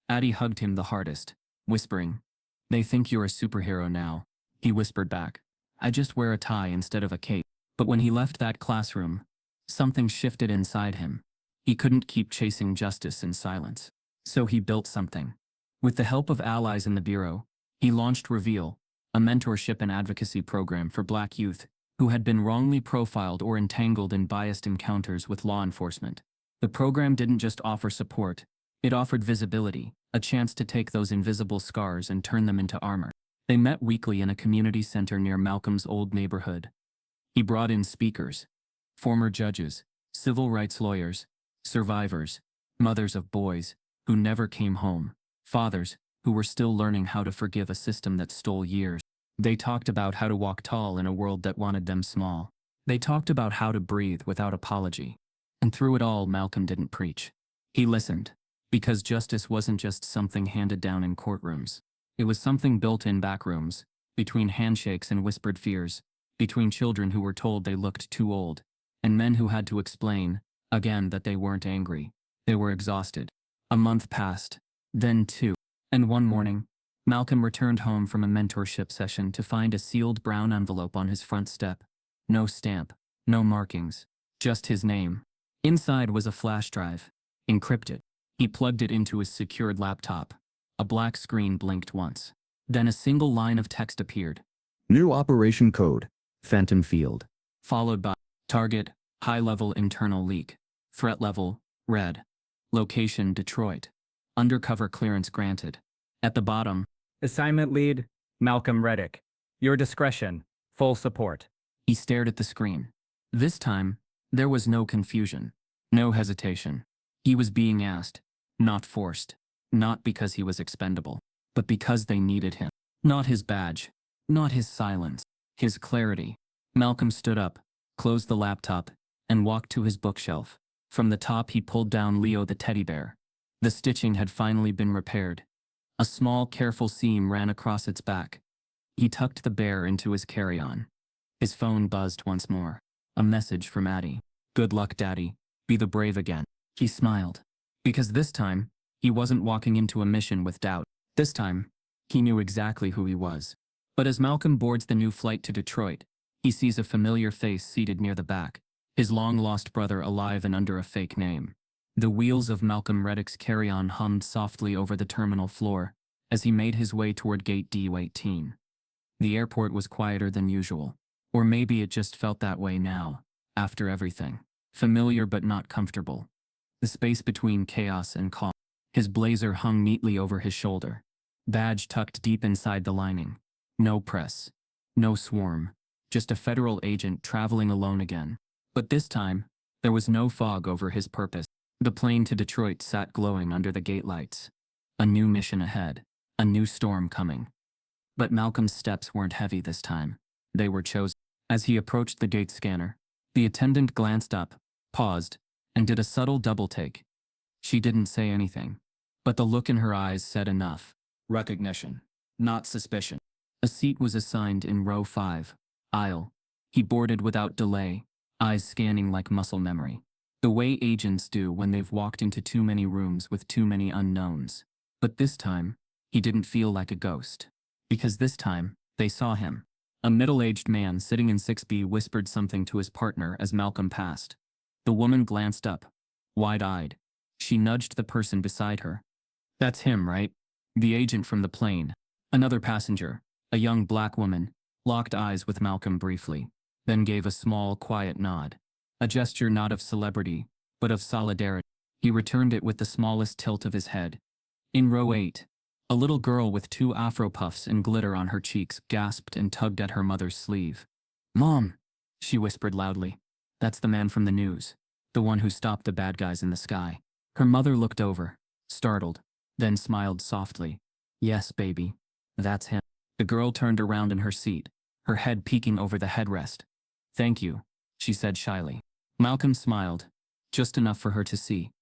Addie hugged him the hardest, whispering, "They think you're a superhero now." He whispered back, "I just wear a tie instead of a cape." But when he left that classroom, something shifted inside him. He couldn't keep chasing justice in silence. So he built something. With the help of allies in the Bureau, he launched Reveal, a mentorship and advocacy program for Black youth who had been wrongly profiled or entangled in biased encounters with law enforcement. The program didn't just offer support, it offered visibility, a chance to take those invisible scars and turn them into armor. They met weekly in a community center near Malcolm's old neighborhood. He brought in speakers, former judges, civil rights lawyers, survivors, mothers of boys who never came home, fathers who were still learning how to forgive a system that stole years. They talked about how to walk tall in a world that wanted them small. They talked about how to breathe without apology. And through it all, Malcolm didn't preach. He listened, because justice wasn't just something handed down in courtrooms. It was something built in back rooms, between handshakes and whispered fears, between children who were told they looked too old, and men who had to explain, again, that they weren't angry. They were exhausted. A month passed, then 2. And one morning, Malcolm returned home from a mentorship session to find a sealed brown envelope on his front step. No stamp, no markings, just his name. Inside was a flash drive, encrypted. He plugged it into his secured laptop. A black screen blinked once. Then a single line of text appeared. New operation code. Phantom field. Followed by target, high-level internal leak. Threat level, red. Location, Detroit. Undercover clearance granted. At the bottom, Assignment lead, Malcolm Reddick. Your discretion, full support. he stared at the screen. This time, there was no confusion, no hesitation. He was being asked, not forced, not because he was expendable, but because they needed him. Not his badge, not his silence, his clarity. Malcolm stood up, closed the laptop, and walked to his bookshelf. From the top he pulled down Leo the teddy bear. The stitching had finally been repaired. A small, careful seam ran across its back. He tucked the bear into his carry-on. His phone buzzed once more. A message from Addie. "Good luck, Daddy. Be the brave again." He smiled. Because this time, he wasn't walking into a mission with doubt. This time, he knew exactly who he was. But as Malcolm boards the new flight to Detroit, he sees a familiar face seated near the back, his long-lost brother alive and under a fake name. The wheels of Malcolm Reddick's carry-on hummed softly over the terminal floor as he made his way toward gate D18. The airport was quieter than usual. Or maybe it just felt that way now, after everything. Familiar but not comfortable. The space between chaos and calm. His blazer hung neatly over his shoulder. Badge tucked deep inside the lining. No press. No swarm. Just a federal agent traveling alone again. But this time, there was no fog over his purpose. The plane to Detroit sat glowing under the gate lights. A new mission ahead. A new storm coming. But Malcolm's steps weren't heavy this time. They were chosen. As he approached the gate scanner, the attendant glanced up, paused, and did a subtle double-take. She didn't say anything, but the look in her eyes said enough. Recognition, not suspicion. A seat was assigned in row 5, aisle. He boarded without delay, eyes scanning like muscle memory. The way agents do when they've walked into too many rooms with too many unknowns. But this time, he didn't feel like a ghost. Because this time, they saw him. A middle-aged man sitting in 6B whispered something to his partner as Malcolm passed. The woman glanced up, wide-eyed. She nudged the person beside her. "That's him, right?" The agent from the plane. Another passenger, a young black woman, locked eyes with Malcolm briefly, then gave a small, quiet nod. A gesture not of celebrity, but of solidarity. He returned it with the smallest tilt of his head. In row 8, a little girl with 2 afro puffs and glitter on her cheeks gasped and tugged at her mother's sleeve. "Mom," she whispered loudly. "That's the man from the news. The one who stopped the bad guys in the sky." Her mother looked over, startled, then smiled softly. "Yes, baby. That's him." The girl turned around in her seat, her head peeking over the headrest. "Thank you," she said shyly. Malcolm smiled, just enough for her to see.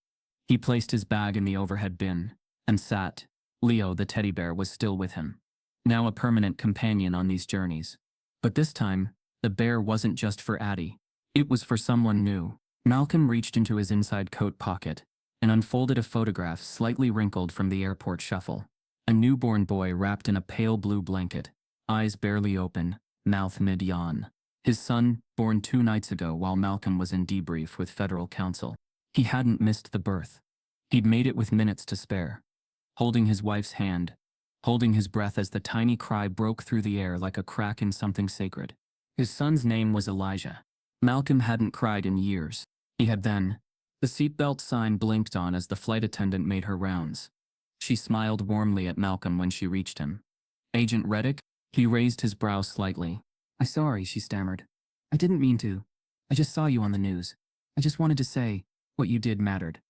He placed his bag in the overhead bin, and sat. Leo the teddy bear was still with him, now a permanent companion on these journeys. But this time, the bear wasn't just for Addie. It was for someone new. Malcolm reached into his inside coat pocket and unfolded a photograph slightly wrinkled from the airport shuffle. A newborn boy wrapped in a pale blue blanket, eyes barely open, mouth mid-yawn. His son, born 2 nights ago while Malcolm was in debrief with federal counsel. He hadn't missed the birth. He'd made it with minutes to spare. Holding his wife's hand, holding his breath as the tiny cry broke through the air like a crack in something sacred. His son's name was Elijah. Malcolm hadn't cried in years. He had then. The seatbelt sign blinked on as the flight attendant made her rounds. She smiled warmly at Malcolm when she reached him. "Agent Reddick?" He raised his brow slightly. "I'm sorry," she stammered. "I didn't mean to. I just saw you on the news. I just wanted to say, what you did mattered.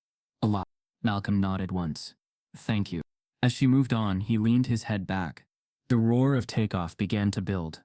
A lot." Malcolm nodded once. "Thank you." As she moved on, he leaned his head back. The roar of takeoff began to build.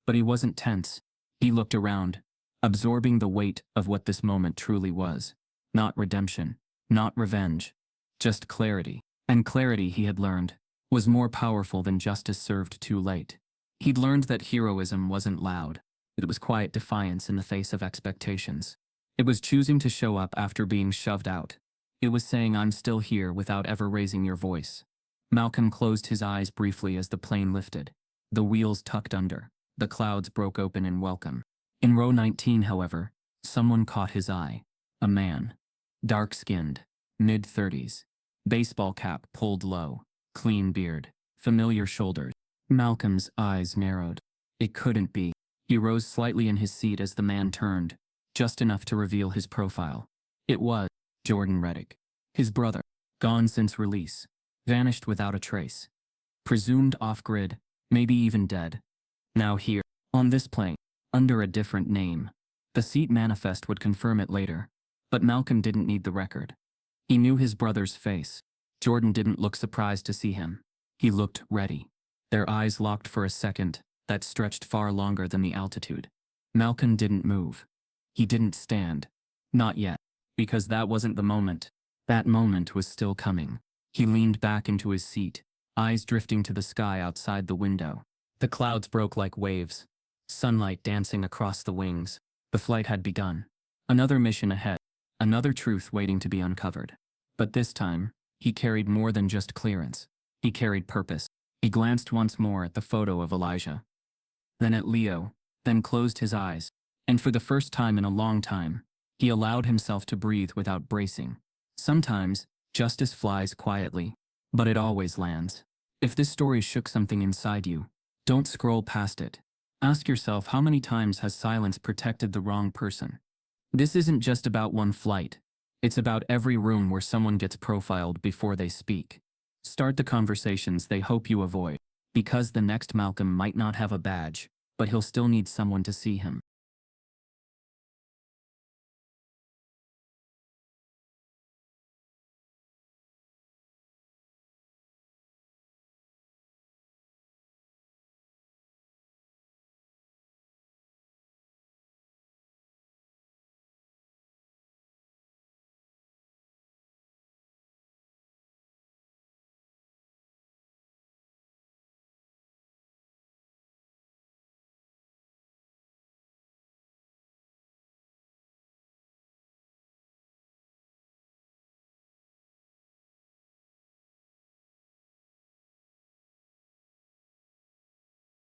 But he wasn't tense. He looked around, absorbing the weight of what this moment truly was. Not redemption, not revenge, just clarity. And clarity, he had learned, was more powerful than justice served too late. He'd learned that heroism wasn't loud. It was quiet defiance in the face of expectations. It was choosing to show up after being shoved out. It was saying, "I'm still here," without ever raising your voice. Malcolm closed his eyes briefly as the plane lifted. The wheels tucked under. The clouds broke open in welcome. In row 19, however, someone caught his eye. A man. Dark-skinned. Mid-30s. Baseball cap pulled low. Clean beard. Familiar shoulders. Malcolm's eyes narrowed. It couldn't be. He rose slightly in his seat as the man turned, just enough to reveal his profile. It was Jordan Reddick. His brother. Gone since release. Vanished without a trace. Presumed off-grid, maybe even dead. Now here, on this plane, under a different name. The seat manifest would confirm it later. But Malcolm didn't need the record. He knew his brother's face. Jordan didn't look surprised to see him. He looked ready. Their eyes locked for a second that stretched far longer than the altitude. Malcolm didn't move. He didn't stand. Not yet. Because that wasn't the moment. That moment was still coming. He leaned back into his seat, eyes drifting to the sky outside the window. The clouds broke like waves, sunlight dancing across the wings. The flight had begun. Another mission ahead, another truth waiting to be uncovered. But this time, he carried more than just clearance. He carried purpose. He glanced once more at the photo of Elijah, then at Leo, then closed his eyes, and for the first time in a long time, he allowed himself to breathe without bracing. Sometimes, justice flies quietly, but it always lands. If this story shook something inside you, don't scroll past it. Ask yourself, how many times has silence protected the wrong person? This isn't just about one flight. It's about every room where someone gets profiled before they speak. Start the conversations they hope you avoid, because the next Malcolm might not have a badge, but he'll still need someone to see him.